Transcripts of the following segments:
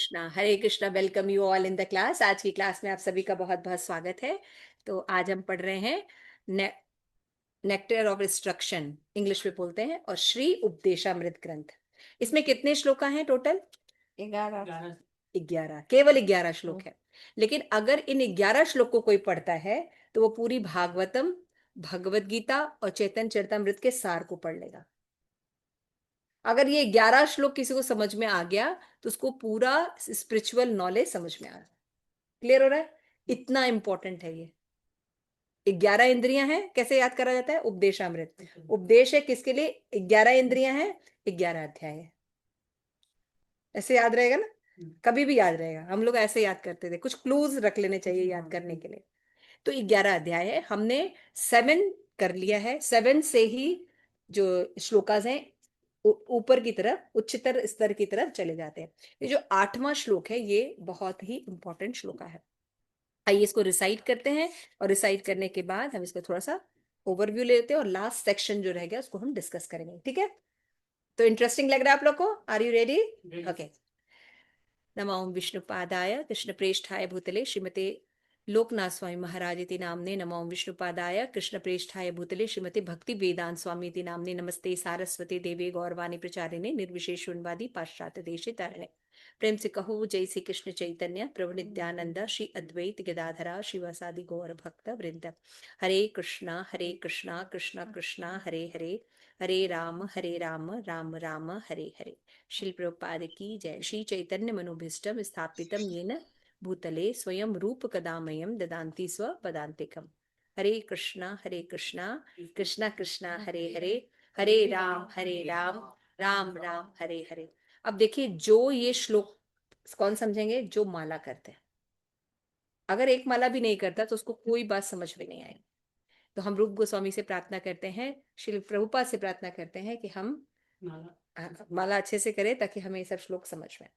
Hare Krishna. Welcome you all in the class. आज की class में आप सभी का बहुत बहुत स्वागत है। तो आज हम पढ़ रहे हैं ने, नेक्टर ऑफ इंस्ट्रक्शन, इंग्लिश में बोलते हैं, और श्री उपदेशामृत ग्रंथ। इसमें कितने श्लोक हैं टोटल? 11। 11, केवल 11 श्लोक है। लेकिन अगर इन 11 श्लोक को कोई पढ़ता है तो वो पूरी भागवतम, भगवत गीता और चैतन्य चरितमृत के सार को पढ़ लेगा। अगर ये 11 श्लोक किसी को समझ में आ गया तो उसको पूरा स्पिरिचुअल नॉलेज समझ में आ रहा है। क्लियर हो रहा है? इतना इंपॉर्टेंट है ये। 11 इंद्रियां हैं, कैसे याद करा जाता है? उपदेशामृत। उपदेश है किसके लिए? 11 इंद्रियां हैं, 11 अध्याय है। ऐसे याद रहेगा ना? कभी भी याद रहेगा। हम लोग ऐसे याद करते थे, कुछ क्लूज रख लेने चाहिए याद करने के लिए। तो 11 अध्याय है, हमने 7 कर लिया है। 7 से ही जो श्लोकास हैं ऊपर की तरफ, उच्चतर स्तर की तरफ चले जाते हैं। ये जो 8वां श्लोक है ये बहुत ही इंपॉर्टेंट श्लोका है। आइए इसको रिसाइट करते हैं, और रिसाइट करने के बाद हम इसको थोड़ा सा ओवरव्यू लेते हैं और लास्ट सेक्शन जो रह गया उसको हम डिस्कस करेंगे। ठीक है? तो इंटरेस्टिंग लग रहा है आप लोग को? Are you ready? ओके। नमो विष्णुपादाय कृष्णप्रेष्ठाय भूतले श्रीमते लोकनाथ स्वामी महाराज इति नाम्ने नमो विष्णुपादाय कृष्णप्रेष्ठाय भूतले श्रीमते भक्ति वेदांत स्वामी इति नाम्ने नमस्ते सारस्वती देवी गौरवाणी प्रचारिणे निर्विशेष शून्यवादी पाश्चात्य देशे तारिणे। प्रेम से कहो जय श्री कृष्ण चैतन्य प्रभु नित्यानंद श्री अद्वैत गदाधरा शिवासादि गौर भक्त वृंद। हरे कृष्णा कृष्णा कृष्णा हरे हरे, हरे राम राम राम हरे हरे। श्री प्रभुपाद की जय। श्री चैतन्य मनोभीष्टम स्थापितम येन भूतले स्वयं रूप कदामयम ददान्ति स्व पदान्तिकम। हरे कृष्णा कृष्णा कृष्णा हरे हरे, हरे राम राम राम हरे हरे। अब देखिए, जो ये श्लोक कौन समझेंगे? जो माला करते हैं। अगर एक माला भी नहीं करता तो उसको कोई बात समझ में नहीं आएगी। तो हम रूप गोस्वामी से प्रार्थना करते हैं, श्री प्रभुपाद से प्रार्थना करते हैं कि हम माला अच्छे से करें ताकि हमें ये सब श्लोक समझ में।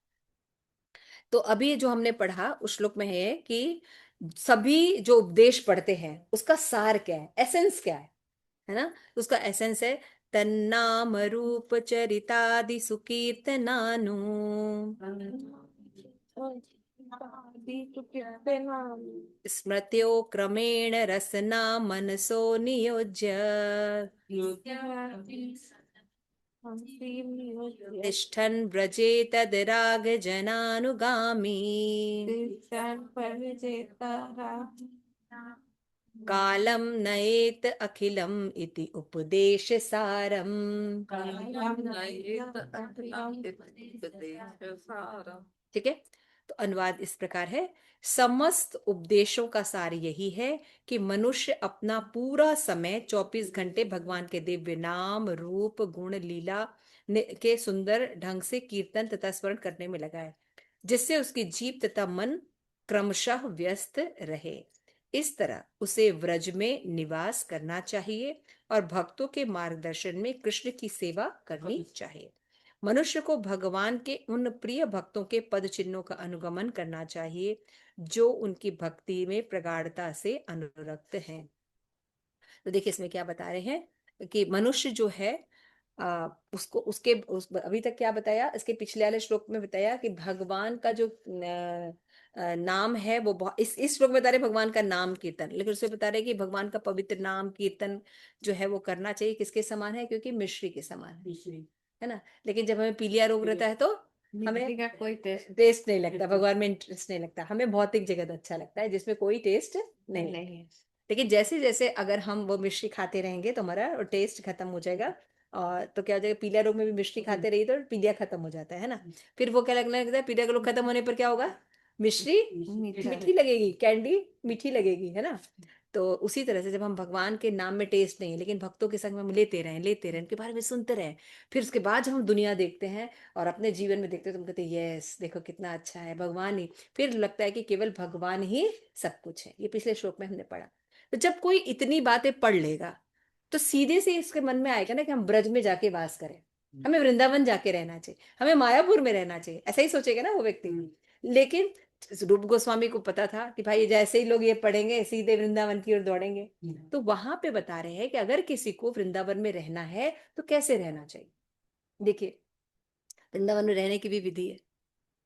तो अभी जो हमने पढ़ा उस श्लोक में है कि सभी जो उपदेश पढ़ते हैं उसका सार क्या है, एसेंस क्या है ना? उसका एसेंस है तन्नाम रूप चरितादि सुकीर्तनानु स्मृत्यो क्रमेण रसना मनसो नियोज्य तिष्ठन् व्रजे तद राग जनानुगामी कालम नयेत अखिलम इति उपदेश सारम। ठीक है? तो अनुवाद इस प्रकार है, समस्त उपदेशों का सार यही है कि मनुष्य अपना पूरा समय 24 घंटे भगवान के दिव्य नाम रूप गुण लीला के सुंदर ढंग से कीर्तन तथा स्मरण करने में लगाए, जिससे उसकी जीभ तथा मन क्रमशः व्यस्त रहे। इस तरह उसे व्रज में निवास करना चाहिए और भक्तों के मार्गदर्शन में कृष्ण की सेवा करनी चाहिए। मनुष्य को भगवान के उन प्रिय भक्तों के पद चिन्हों का अनुगमन करना चाहिए जो उनकी भक्ति में प्रगाढ़ता से अनुरक्त हैं। तो देखिए इसमें क्या बता रहे हैं कि मनुष्य जो है उसको अभी तक क्या बताया, इसके पिछले वाले श्लोक में बताया कि भगवान का जो नाम है वो बहुत, इस श्लोक में बता रहे भगवान का नाम कीर्तन, लेकिन उसमें बता रहे कि भगवान का पवित्र नाम कीर्तन जो है वो करना चाहिए। किसके समान है? क्योंकि मिश्री के समान है ना। लेकिन जब हमें पीलिया रोग रहता है तो हमें का कोई टेस्ट नहीं लगता, भगवान में इंटरेस्ट नहीं लगता, हमें भौतिक जगत अच्छा लगता है जिसमें कोई टेस्ट नहीं है। लेकिन जैसे जैसे अगर हम वो मिश्री खाते रहेंगे तो हमारा टेस्ट खत्म हो जाएगा। और तो क्या हो जाएगा, पीलिया रोग में भी मिश्री खाते रहिए तो पीलिया खत्म हो जाता है ना। फिर वो क्या लगने लगता है, पीलिया रोग खत्म होने पर क्या होगा? मिश्री मीठी लगेगी, कैंडी मीठी लगेगी, है ना। तो उसी तरह से जब हम भगवान के नाम में टेस्ट नहीं है लेकिन भक्तों के संग में हम लेते रहें उनके बारे में सुनते रहें, फिर उसके बाद जब हम दुनिया देखते हैं और अपने जीवन में देखते हैं तो हम कहते हैं यस देखो कितना अच्छा है भगवान ही। फिर लगता है कि केवल भगवान ही सब कुछ है। ये पिछले श्लोक में हमने पढ़ा। तो जब कोई इतनी बातें पढ़ लेगा तो सीधे से इसके मन में आएगा ना कि हम ब्रज में जाके वास करें, हमें वृंदावन जाके रहना चाहिए, हमें मायापुर में रहना चाहिए, ऐसा ही सोचेगा ना वो व्यक्ति। लेकिन रूप गोस्वामी को पता था कि भाई जैसे ही लोग ये पढ़ेंगे सीधे वृंदावन की ओर दौड़ेंगे। तो वहां पे बता रहे हैं कि अगर किसी को वृंदावन में रहना है तो कैसे रहना चाहिए। देखिए वृंदावन में रहने की भी विधि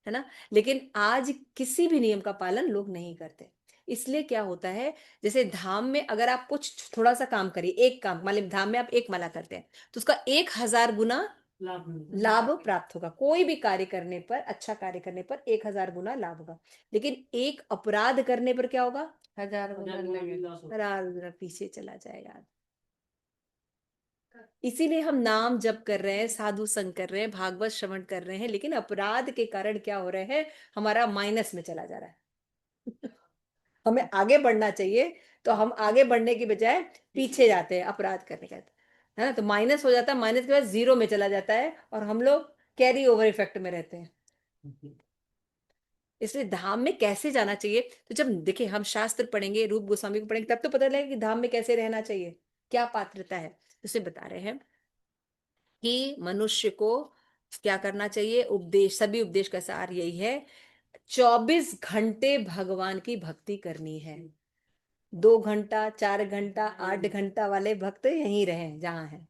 है ना। लेकिन आज किसी भी नियम का पालन लोग नहीं करते। इसलिए क्या होता है, जैसे धाम में अगर आप कुछ थोड़ा सा काम करिए, एक काम, मान लीजिए धाम में आप एक माला करते हैं तो उसका 1000 गुना लाभ प्राप्त होगा। कोई भी कार्य करने पर, अच्छा कार्य करने पर 1000 गुना लाभ होगा। लेकिन एक अपराध करने पर क्या होगा, 1000 गुना लगेगा, 1000 गुना पीछे चला जाएगा। इसीलिए हम नाम जप कर रहे हैं, साधु संग कर रहे हैं, भागवत श्रवण कर रहे हैं, लेकिन अपराध के कारण क्या हो रहे हैं, हमारा माइनस में चला जा रहा है। हमें आगे बढ़ना चाहिए, तो हम आगे बढ़ने की बजाय पीछे जाते हैं अपराध करने का, है ना। तो माइनस हो जाता है, माइनस के बाद जीरो में चला जाता है और हम लोग कैरी ओवर इफेक्ट में रहते हैं। इसलिए धाम में कैसे जाना चाहिए, तो जब देखिए हम शास्त्र पढ़ेंगे, रूप गोस्वामी को पढ़ेंगे, तब तो पता लगेगा कि धाम में कैसे रहना चाहिए, क्या पात्रता है। उसे बता रहे हैं कि मनुष्य को क्या करना चाहिए। उपदेश, सभी उपदेश का सार यही है, 24 घंटे भगवान की भक्ति करनी है। 2 घंटा, 4 घंटा, 8 घंटा वाले भक्त यहीं रहे जहां है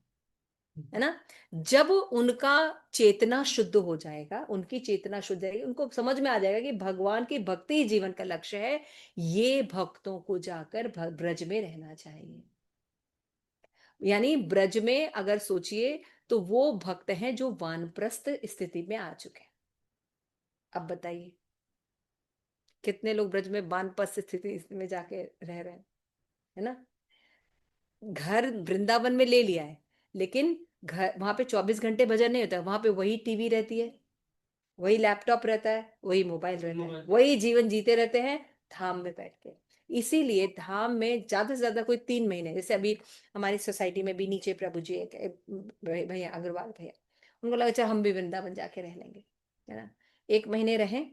ना। जब उनका चेतना शुद्ध हो जाएगा, उनकी चेतना शुद्ध जाएगी, उनको समझ में आ जाएगा कि भगवान की भक्ति ही जीवन का लक्ष्य है, ये भक्तों को जाकर ब्रज में रहना चाहिए। यानी ब्रज में अगर सोचिए तो वो भक्त हैं जो वानप्रस्थ स्थिति में आ चुके हैं। अब बताइए कितने लोग ब्रज में वानप्रस्थ स्थिति में जाके रह रहे हैं, है ना। घर वृंदावन में ले लिया है, लेकिन घर वहां पे 24 घंटे भजन नहीं होता, वहां पे वही टीवी रहती है, वही लैपटॉप रहता है, वही मोबाइल रहता है, वही जीवन जीते रहते हैं धाम में बैठ के। इसीलिए धाम में ज्यादा से ज्यादा कोई 3 महीने, जैसे अभी हमारी सोसाइटी में भी नीचे प्रभु जी एक भैया अग्रवाल भैया, उनको लगा अच्छा हम भी वृंदावन जाके रह लेंगे, है ना। 1 महीने रहे,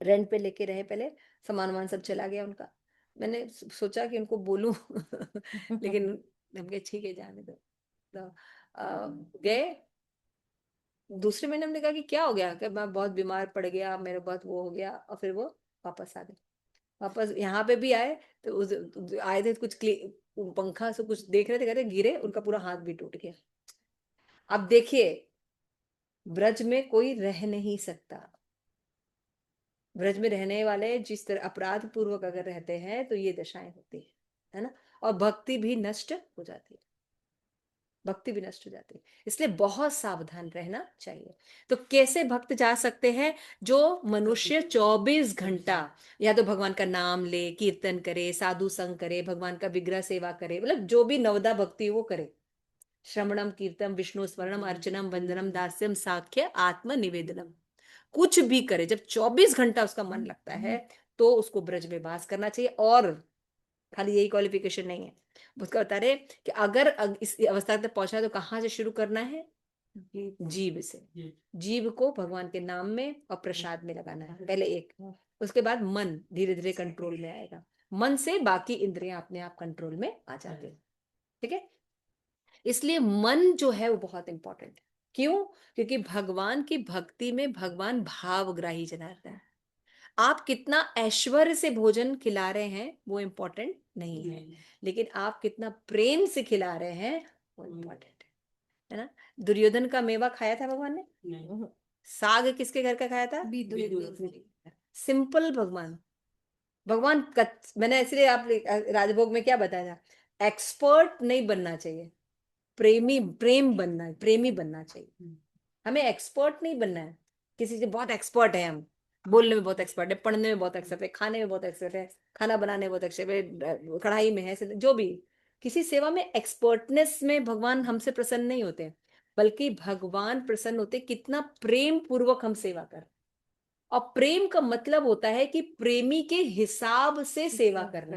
रेंट पे लेके रहे, पहले सामान वामान सब चला गया उनका। मैंने सोचा कि उनको बोलूं लेकिन हम कहे ठीक है जाने दो। तो गए, दूसरे महीने हमने कहा कि क्या हो गया, कि मैं बहुत बीमार पड़ गया, मेरे बहुत वो हो गया, और फिर वो वापस आ गए। वापस यहाँ पे भी आए तो आए थे कुछ पंखा से कुछ देख रहे थे, कहते गिरे, उनका पूरा हाथ भी टूट गया। अब देखिए ब्रज में कोई रह नहीं सकता। ब्रज में रहने वाले जिस तरह अपराध पूर्वक अगर रहते हैं तो ये दशाएं होती है ना। और भक्ति भी नष्ट हो जाती है, भक्ति भी नष्ट हो जाती है। इसलिए बहुत सावधान रहना चाहिए। तो कैसे भक्त जा सकते हैं, जो मनुष्य 24 घंटा या तो भगवान का नाम ले, कीर्तन करे, साधु संग करे, भगवान का विग्रह सेवा करे, मतलब जो भी नवदा भक्ति वो करे, श्रवणम कीर्तम विष्णु स्मरणम अर्चनम वंदनम दास्यम साख्य आत्म निवेदनम, कुछ भी करे, जब 24 घंटा उसका मन लगता है तो उसको ब्रज में वास करना चाहिए। और खाली यही क्वालिफिकेशन नहीं है, उसका बता रहे कि अगर इस अवस्था तक पहुंचना है तो कहाँ से शुरू करना है, जीव से। जीव को भगवान के नाम में और प्रसाद में लगाना है पहले एक, उसके बाद मन धीरे धीरे कंट्रोल में आएगा, मन से बाकी इंद्रियां अपने आप कंट्रोल में आ जाते हैं। ठीक है, इसलिए मन जो है वो बहुत इंपॉर्टेंट है। क्यों, क्योंकि भगवान की भक्ति में भगवान भावग्राही जनाता है। आप कितना ऐश्वर्य से भोजन खिला रहे हैं वो इम्पोर्टेंट नहीं है, लेकिन आप कितना प्रेम से खिला रहे हैं वो इम्पोर्टेंट है ना। दुर्योधन का मेवा खाया था भगवान ने, साग किसके घर का खाया था, सिंपल भगवान। भगवान मैंने इसलिए आप राजभोग में क्या बताया था, एक्सपर्ट नहीं बनना चाहिए, प्रेमी, प्रेम बनना है, प्रेमी बनना चाहिए। हमें एक्सपर्ट नहीं बनना है, किसी से बहुत एक्सपर्ट है हम, बोलने में बहुत एक्सपर्ट है, पढ़ने में बहुत एक्सपर्ट है, खाने में बहुत एक्सपर्ट है, खाना बनाने में बहुत एक्सपर्ट है, कढ़ाई में है, जो भी, किसी सेवा में एक्सपर्टनेस में भगवान हमसे प्रसन्न नहीं होते, बल्कि भगवान प्रसन्न होते कितना प्रेम पूर्वक हम सेवा कर। और प्रेम का मतलब होता है कि प्रेमी के हिसाब से सेवा करना,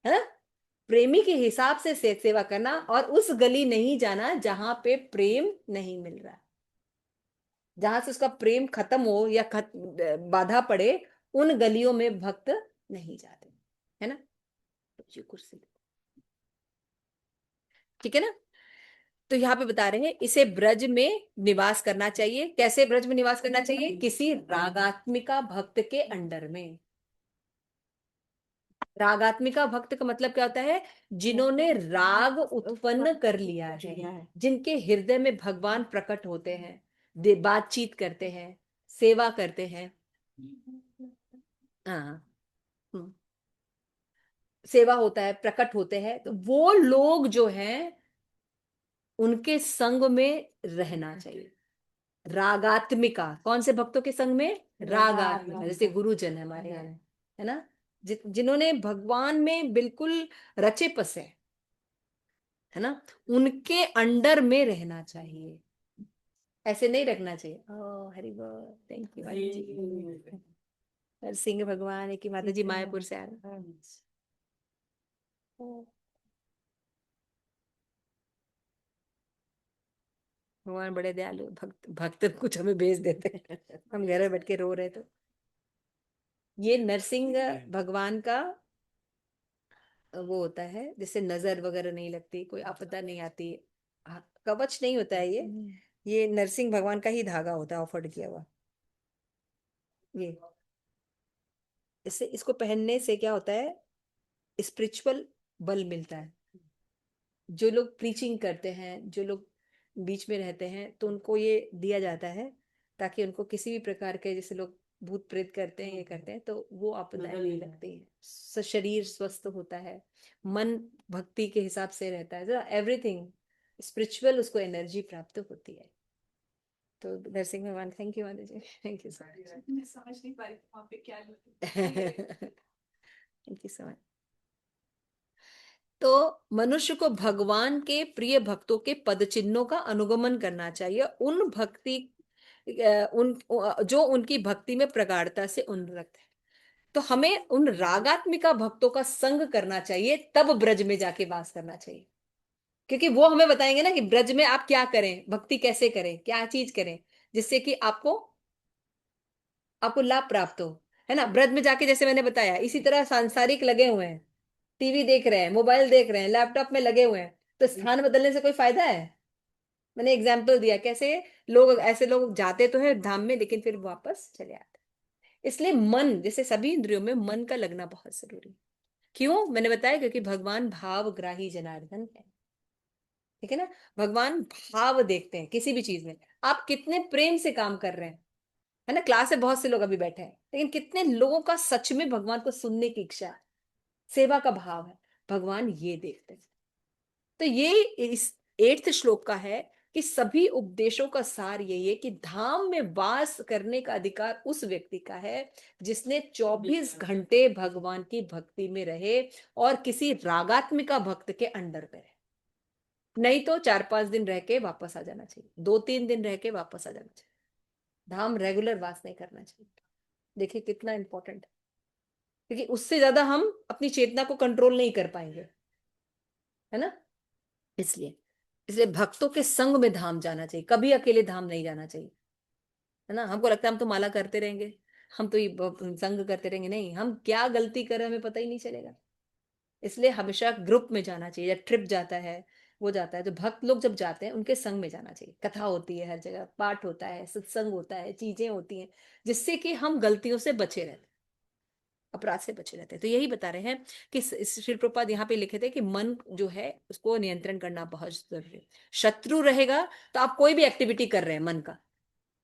है ना। प्रेमी के हिसाब से सेवा करना, और उस गली नहीं जाना जहां पे प्रेम नहीं मिल रहा, जहां से उसका प्रेम खत्म हो या बाधा पड़े, उन गलियों में भक्त नहीं जाते, है ना। ये कुर्सी, ठीक है ना। तो यहाँ पे बता रहे हैं इसे ब्रज में निवास करना चाहिए। कैसे ब्रज में निवास करना चाहिए, किसी रागात्मिका भक्त के अंडर में। रागात्मिका भक्त का मतलब क्या होता है, जिन्होंने राग उत्पन्न कर लिया है, जिनके हृदय में भगवान प्रकट होते हैं, बातचीत करते हैं, सेवा करते हैं। हाँ। हम्म, सेवा होता है, प्रकट होते हैं, तो वो लोग जो हैं उनके संग में रहना चाहिए। रागात्मिका, कौन से भक्तों के संग में? रागात्मिका, जैसे गुरुजन है हमारे यहाँ, है ना, जिन्होंने भगवान में बिल्कुल रचे बसे, है ना, उनके अंडर में रहना चाहिए। ऐसे नहीं रखना चाहिए। ओ हरि बोल, थैंक यू। नरसिंह भगवान है कि माता जी मायापुर से आ रहे हैं। भगवान बड़े दयालु, भक्त भक्त कुछ हमें भेज देते हैं, हम घर में बैठ के रो रहे तो। ये नरसिंह भगवान का वो होता है जिससे नजर वगैरह नहीं लगती, कोई आपदा नहीं आती। कवच नहीं होता है ये नरसिंह भगवान का ही धागा होता है, ऑफर्ड किया हुआ। ये इससे, इसको पहनने से क्या होता है, स्पिरिचुअल बल मिलता है। जो लोग प्रीचिंग करते हैं, जो लोग बीच में रहते हैं, तो उनको ये दिया जाता है ताकि उनको किसी भी प्रकार के, जैसे लोग भूत प्रेत करते हैं, ये करते हैं, तो वो आपदाएं नहीं लगती हैं। शरीर स्वस्थ होता है, मन भक्ति के हिसाब से रहता है, एवरीथिंग स्पिरिचुअल, उसको एनर्जी प्राप्त होती है। तो नरसिंह भगवान, थैंक यू माता जी, थैंक यू सो मच। मैं समझ नहीं पा रही वहां पे क्या थैंक यू सो मच। तो मनुष्य को भगवान के प्रिय भक्तों के पद चिन्हों का अनुगमन करना चाहिए, उन भक्ति उन जो उनकी भक्ति में प्रगाढ़ता से उन्नत है। तो हमें उन रागात्मिका भक्तों का संग करना चाहिए, तब ब्रज में जाके वास करना चाहिए। क्योंकि वो हमें बताएंगे ना कि ब्रज में आप क्या करें, भक्ति कैसे करें, क्या चीज करें, जिससे कि आपको आपको लाभ प्राप्त हो, है ना। ब्रज में जाके, जैसे मैंने बताया, इसी तरह सांसारिक लगे हुए हैं, टीवी देख रहे हैं, मोबाइल देख रहे हैं, लैपटॉप में लगे हुए हैं, तो स्थान बदलने से कोई फायदा है? मैंने एग्जाम्पल दिया कैसे लोग, ऐसे लोग जाते तो है धाम में, लेकिन फिर वापस चले आते। इसलिए मन, जैसे सभी इंद्रियों में मन का लगना बहुत जरूरी है। क्यों? मैंने बताया क्योंकि भगवान भावग्राही जनार्दन है, ठीक है ना। भगवान भाव देखते हैं किसी भी चीज में, आप कितने प्रेम से काम कर रहे हैं, है ना। क्लास में बहुत से लोग अभी बैठे हैं, लेकिन कितने लोगों का सच में भगवान को सुनने की इच्छा है, सेवा का भाव है, भगवान ये देखते हैं। तो ये इस 8th श्लोक का है कि सभी उपदेशों का सार यही है कि धाम में वास करने का अधिकार उस व्यक्ति का है जिसने 24 घंटे भगवान की भक्ति में रहे और किसी रागात्मिका भक्त के अंडर पे रहे। नहीं तो 4-5 दिन रह के वापस आ जाना चाहिए, 2-3 दिन रह के वापस आ जाना चाहिए। धाम रेगुलर वास नहीं करना चाहिए। देखिए कितना इंपॉर्टेंट है, क्योंकि उससे ज्यादा हम अपनी चेतना को कंट्रोल नहीं कर पाएंगे, है ना। इसलिए इसलिए भक्तों के संग में धाम जाना चाहिए, कभी अकेले धाम नहीं जाना चाहिए, है ना। हमको लगता है हम तो माला करते रहेंगे, हम तो ये संग करते रहेंगे, नहीं, हम क्या गलती करें हमें पता ही नहीं चलेगा। इसलिए हमेशा ग्रुप में जाना चाहिए। जब ट्रिप जाता है, वो जाता है, तो भक्त लोग जब जाते हैं उनके संग में जाना चाहिए। कथा होती है हर जगह, पाठ होता है, सत्संग होता है, चीजें होती हैं जिससे कि हम गलतियों से बचे रहते हैं, अपराध से बचे रहते हैं। तो यही बता रहे हैं कि श्रील प्रभुपाद यहाँ पे लिखे थे कि मन जो है उसको नियंत्रण करना बहुत जरूरी है। शत्रु रहेगा तो आप कोई भी एक्टिविटी कर रहे हैं मन का,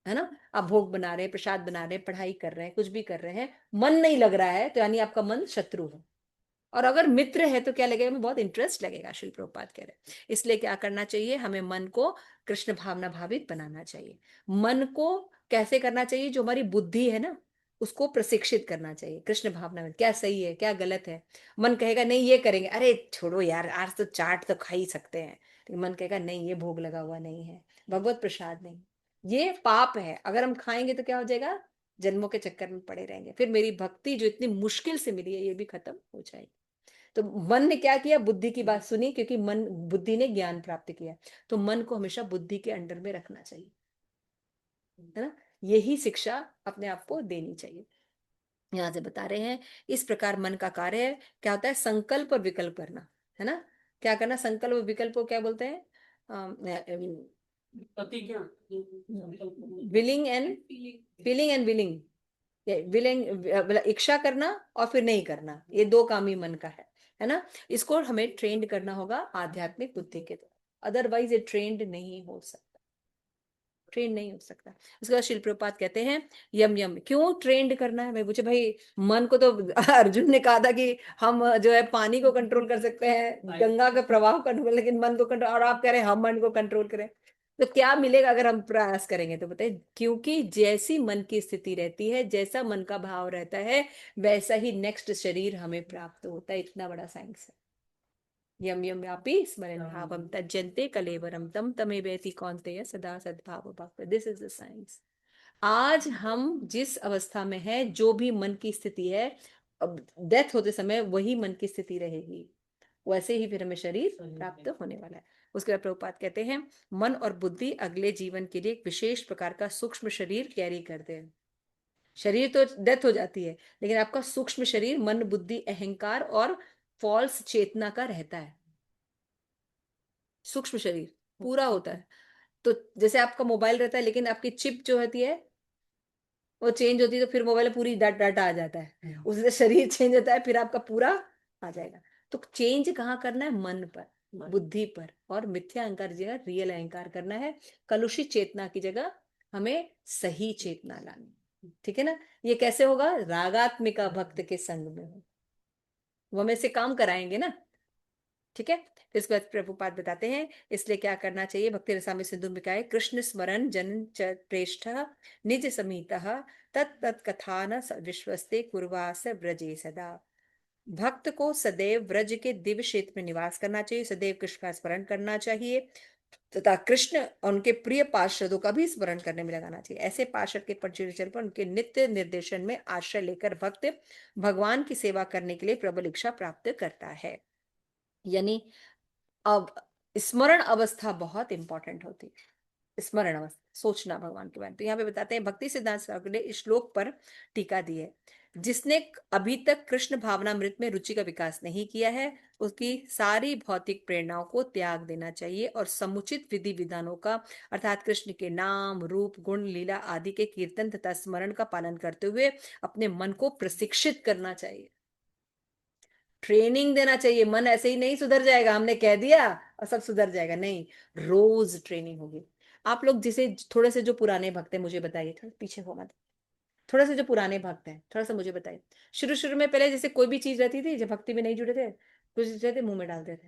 है ना, आप भोग बना रहे हैं, प्रसाद बना रहे हैं, पढ़ाई कर रहे हैं, कुछ भी कर रहे हैं, मन नहीं लग रहा है, तो यानी आपका मन शत्रु है। और अगर मित्र है तो क्या लगेगा, हमें बहुत इंटरेस्ट लगेगा, श्री प्रभुपाद कह रहे हैं। इसलिए क्या करना चाहिए, हमें मन को कृष्ण भावना भावित बनाना चाहिए। मन को कैसे करना चाहिए, जो हमारी बुद्धि है ना, उसको प्रशिक्षित करना चाहिए कृष्ण भावना में, क्या सही है क्या गलत है। मन कहेगा नहीं ये करेंगे, अरे छोड़ो यार, आज तो चाट तो खा ही सकते हैं, लेकिन मन कहेगा नहीं ये भोग लगा हुआ नहीं है, भगवत प्रसाद नहीं, ये पाप है, अगर हम खाएंगे तो क्या हो जाएगा, जन्मों के चक्कर में पड़े रहेंगे, फिर मेरी भक्ति जो इतनी मुश्किल से मिली है ये भी खत्म हो जाएगी। तो मन ने क्या किया, बुद्धि की बात सुनी, क्योंकि मन, बुद्धि ने ज्ञान प्राप्त किया, तो मन को हमेशा बुद्धि के अंडर में रखना चाहिए, है ना। यही शिक्षा अपने आप को देनी चाहिए। यहाँ से बता रहे हैं इस प्रकार मन का कार्य है, क्या होता है, संकल्प और विकल्प करना, है ना। क्या करना, संकल्प और विकल्प को क्या बोलते हैं, willing and feeling and willing, willing, इच्छा करना और फिर नहीं करना, ये दो काम ही मन का है ना। इसको हमें ट्रेंड करना होगा आध्यात्मिक बुद्धि के द्वारा, अदरवाइज ये ट्रेंड नहीं हो सकता। ट्रेन नहीं हो सकता। उसके बाद शिल प्रभुपाद कहते हैं यम यम, क्यों ट्रेंड करना है? मैं पूछे भाई, मन को तो अर्जुन ने कहा था कि हम जो है पानी को कंट्रोल कर सकते हैं, गंगा का प्रवाह कंट्रोल, लेकिन मन को कंट्रोल, और आप कह रहे हैं हम मन को कंट्रोल करें। तो क्या मिलेगा अगर हम प्रयास करेंगे? तो बताइए, क्योंकि जैसी मन की स्थिति रहती है, जैसा मन का भाव रहता है, वैसा ही नेक्स्ट शरीर हमें प्राप्त होता है। इतना बड़ा साइंस है। यम यम व्यापी स्मरण भावम तज्जन्ते कलेवरम तम तमेवेति कौन्तेय सदा सद्भाव भक्त। This is the science. आज हम जिस अवस्था में है, जो भी मन की स्थिति है, अब डेथ होते समय वही मन की स्थिति रहेगी, वैसे ही फिर हमें शरीर प्राप्त होने वाला है। उसके बाद प्रभुपाद कहते हैं मन और बुद्धि अगले जीवन के लिए एक विशेष प्रकार का सूक्ष्म शरीर कैरी करते हैं। शरीर तो डेथ हो जाती है, लेकिन आपका सूक्ष्म शरीर मन बुद्धि अहंकार और फॉल्स चेतना का रहता है। सूक्ष्म शरीर पूरा होता है। तो जैसे आपका मोबाइल रहता है, लेकिन आपकी चिप जो होती है वो चेंज होती है, तो फिर मोबाइल में पूरी डाटा आ जाता है। उसी से शरीर चेंज होता है, फिर आपका पूरा आ जाएगा। तो चेंज कहाँ करना है? मन पर, बुद्धि पर, और मिथ्या अहंकार की जगह रियल अहंकार करना है। कलुषित चेतना की जगह हमें सही चेतना लानी। ठीक है ना? ये कैसे होगा? रागात्मिका भक्त के संग में हो, वो हमें से काम कराएंगे ना। ठीक है? फिर इसके बाद प्रभुपाद बताते हैं इसलिए क्या करना चाहिए। भक्ति रसामृत सिंधु में क्या है? कृष्ण स्मरण जन च प्रेष्ठ निज समीत तत् कथा न विश्वस्ते कुर्वास व्रजे सदा। भक्त को सदैव व्रज के दिव्य क्षेत्र में निवास करना चाहिए, सदैव कृष्ण का स्मरण करना चाहिए, तथा कृष्ण और उनके प्रिय पार्षदों का भी स्मरण करने में लगाना चाहिए। ऐसे पार्षद के परिचय पर उनके नित्य निर्देशन में आश्रय लेकर भक्त भगवान की सेवा करने के लिए प्रबल इच्छा प्राप्त करता है। यानी अब स्मरण अवस्था बहुत इंपॉर्टेंट होती है। स्मरण अवस्था, सोचना भगवान के बारे में। तो यहाँ पे बताते हैं भक्ति सिद्धांत स्वामी ने इस श्लोक पर टीका दी है, जिसने अभी तक कृष्ण भावनामृत में रुचि का विकास नहीं किया है, उसकी सारी भौतिक प्रेरणाओं को त्याग देना चाहिए और समुचित विधि विधानों का, अर्थात कृष्ण के नाम रूप गुण लीला आदि के कीर्तन तथा स्मरण का पालन करते हुए अपने मन को प्रशिक्षित करना चाहिए। ट्रेनिंग देना चाहिए। मन ऐसे ही नहीं सुधर जाएगा, हमने कह दिया और सब सुधर जाएगा, नहीं। रोज ट्रेनिंग होगी। आप लोग जिसे थोड़े से जो पुराने भक्त हैं मुझे बताइए, थोड़ा पीछे हो मत, थोड़ा से जो पुराने भक्त हैं थोड़ा सा मुझे बताइए। शुरू शुरू में पहले जैसे कोई भी चीज रहती थी, जब भक्ति में नहीं जुड़े थे, कुछ चीज रहते मुंह में डालते थे।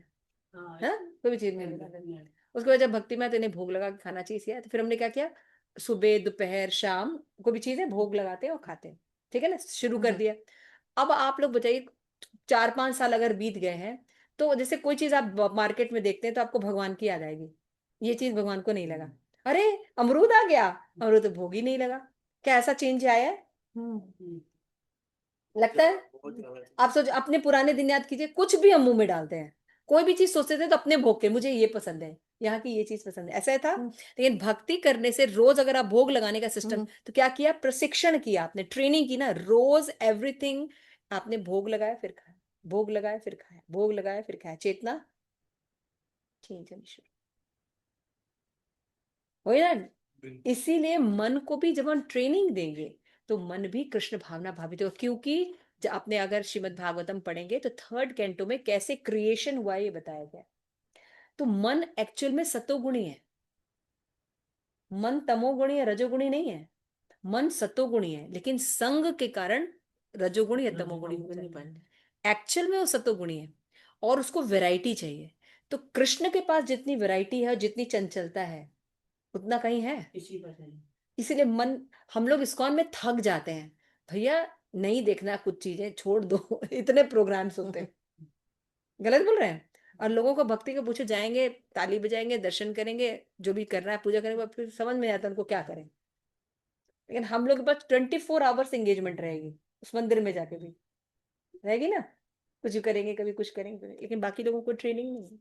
हाँ, कोई भी चीज में डालते थे। उसके बाद जब भक्ति में तो इन्हें भोग लगा के खाना चाहिए, तो फिर हमने क्या किया? सुबह दोपहर शाम कोई भी चीज है भोग लगाते हैं और खाते हैं। ठीक है ना? शुरू कर दिया। अब आप लोग बताइए, 4-5 साल अगर बीत गए हैं, तो जैसे कोई चीज आप मार्केट में देखते हैं तो आपको भगवान की याद आएगी। ये चीज भगवान को नहीं लगा। अरे, अमरूद आ गया, अमरूद तो भोग ही नहीं लगा। क्या ऐसा चेंज आया है? लगता है। आप सोच, अपने पुराने दिन याद कीजिए, कुछ भी हम मुंह में डालते हैं, कोई भी चीज सोचते थे तो अपने भोग के, मुझे ये पसंद है, यहाँ की ये चीज पसंद है, ऐसा था। लेकिन भक्ति करने से रोज अगर आप भोग लगाने का सिस्टम, तो क्या किया? प्रशिक्षण किया आपने, ट्रेनिंग की ना। रोज एवरीथिंग आपने भोग लगाया फिर खाया, भोग लगाया फिर खाया, भोग लगाया फिर खाया, चेतना चेंज होनी शुरू हो ना। इसीलिए मन को भी जब हम ट्रेनिंग देंगे, तो मन भी कृष्ण भावना भावित होगा। क्योंकि जब आपने अगर श्रीमद् भागवतम पढ़ेंगे तो 3rd कैंटो में कैसे क्रिएशन हुआ ये बताया गया। तो मन एक्चुअल में सतोगुणी है, मन तमोगुणी या रजोगुणी नहीं है। मन सतोगुणी है, लेकिन संग के कारण रजोगुणी या तमोगुणी हो जाता है। एक्चुअल में वो सतोगुणी है, और उसको वैरायटी चाहिए। तो कृष्ण के पास जितनी वैरायटी है, जितनी चंचलता है, उतना कहीं है? इसीलिए मन, हम लोग इस्कॉन में थक जाते हैं, भैया नहीं देखना, कुछ चीजें छोड़ दो इतने प्रोग्राम्स होते हैं। गलत बोल रहे हैं। और लोगों को भक्ति को पूछे, जाएंगे ताली बजाएंगे दर्शन करेंगे, जो भी करना है पूजा करेंगे, फिर समझ में आता है उनको क्या करें। लेकिन हम लोग के पास 24 आवर्स एंगेजमेंट रहेगी, उस मंदिर में जाके भी रहेगी ना। कुछ करेंगे, कभी कुछ करेंगे, लेकिन बाकी लोगों को ट्रेनिंग नहीं है।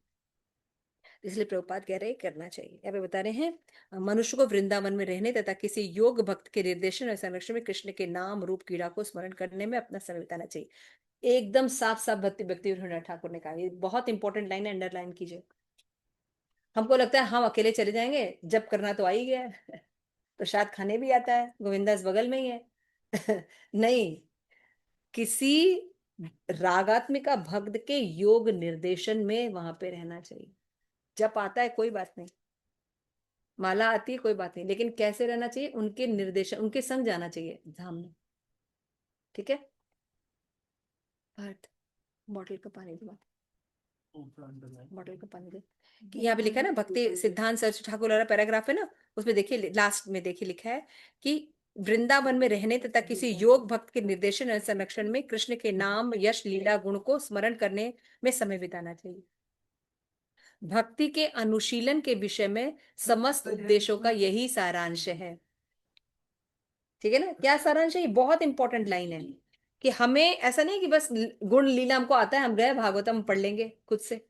इसलिए प्रभुपाद कह रहे हैं करना चाहिए। यहाँ पे बता रहे हैं मनुष्य को वृंदावन में रहने तथा किसी योग भक्त के निर्देशन और संरक्षण में कृष्ण के नाम रूप क्रीड़ा को स्मरण करने में अपना समय बिताना चाहिए। एकदम साफ साफ भक्ति भक्ति ठाकुर ने कहा, ये बहुत इंपॉर्टेंट लाइन है, अंडरलाइन कीजिए। हमको लगता है हम अकेले चले जाएंगे, जब करना तो आ ही गया है प्रसाद खाने भी आता है, गोविंदास बगल में ही है नहीं, किसी रागात्मिका भक्त के योग निर्देशन में वहां पे रहना चाहिए। जब आता है कोई बात नहीं, माला आती है कोई बात नहीं, लेकिन कैसे रहना चाहिए, उनके निर्देशन, उनके संग जाना चाहिए धाम में। ठीक है। पार्थ, बॉटल का पानी दो, बॉटल का पानी दे। कि यहाँ पे लिखा है ना, भक्ति सिद्धांत सरस्वती ठाकुर वाला पैराग्राफ है ना, उसमें देखिए लास्ट में देखिए लिखा है कि वृंदावन में रहने तथा किसी योग भक्त के निर्देशन और संरक्षण में कृष्ण के नाम यश लीला गुण को स्मरण करने में समय बिताना चाहिए। भक्ति के अनुशीलन के विषय में समस्त उपदेशों का यही सारांश है। ठीक है ना, क्या सारांश है, ये बहुत इंपॉर्टेंट लाइन है कि हमें ऐसा नहीं कि बस गुण लीला हमको आता है, हम गए भागवतम पढ़ लेंगे खुद से,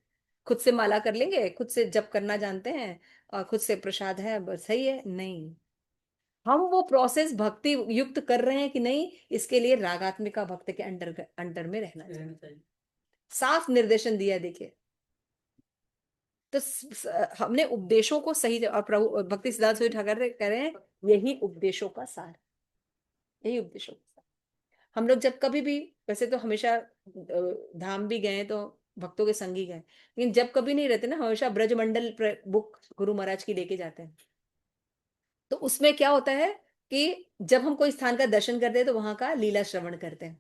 खुद से माला कर लेंगे, खुद से जप करना जानते हैं और खुद से प्रसाद है बस, सही है नहीं। हम वो प्रोसेस भक्ति युक्त कर रहे हैं कि नहीं, इसके लिए रागात्मिका भक्त के अंडर अंडर में रहना चाहिए। साफ निर्देशन दिया है देखिए। तो हमने उपदेशों को सही, और प्रभु भक्ति सिद्धांत सूर्य ठाकुर कह रहे हैं यही उपदेशों का सार, यही उपदेशों का सार। हम लोग जब कभी भी, वैसे तो हमेशा धाम भी गए तो भक्तों के संग ही गए, लेकिन जब कभी नहीं रहते ना, हमेशा ब्रजमंडल बुक गुरु महाराज की लेके जाते हैं। तो उसमें क्या होता है कि जब हम कोई स्थान का दर्शन करते हैं तो वहां का लीला श्रवण करते हैं,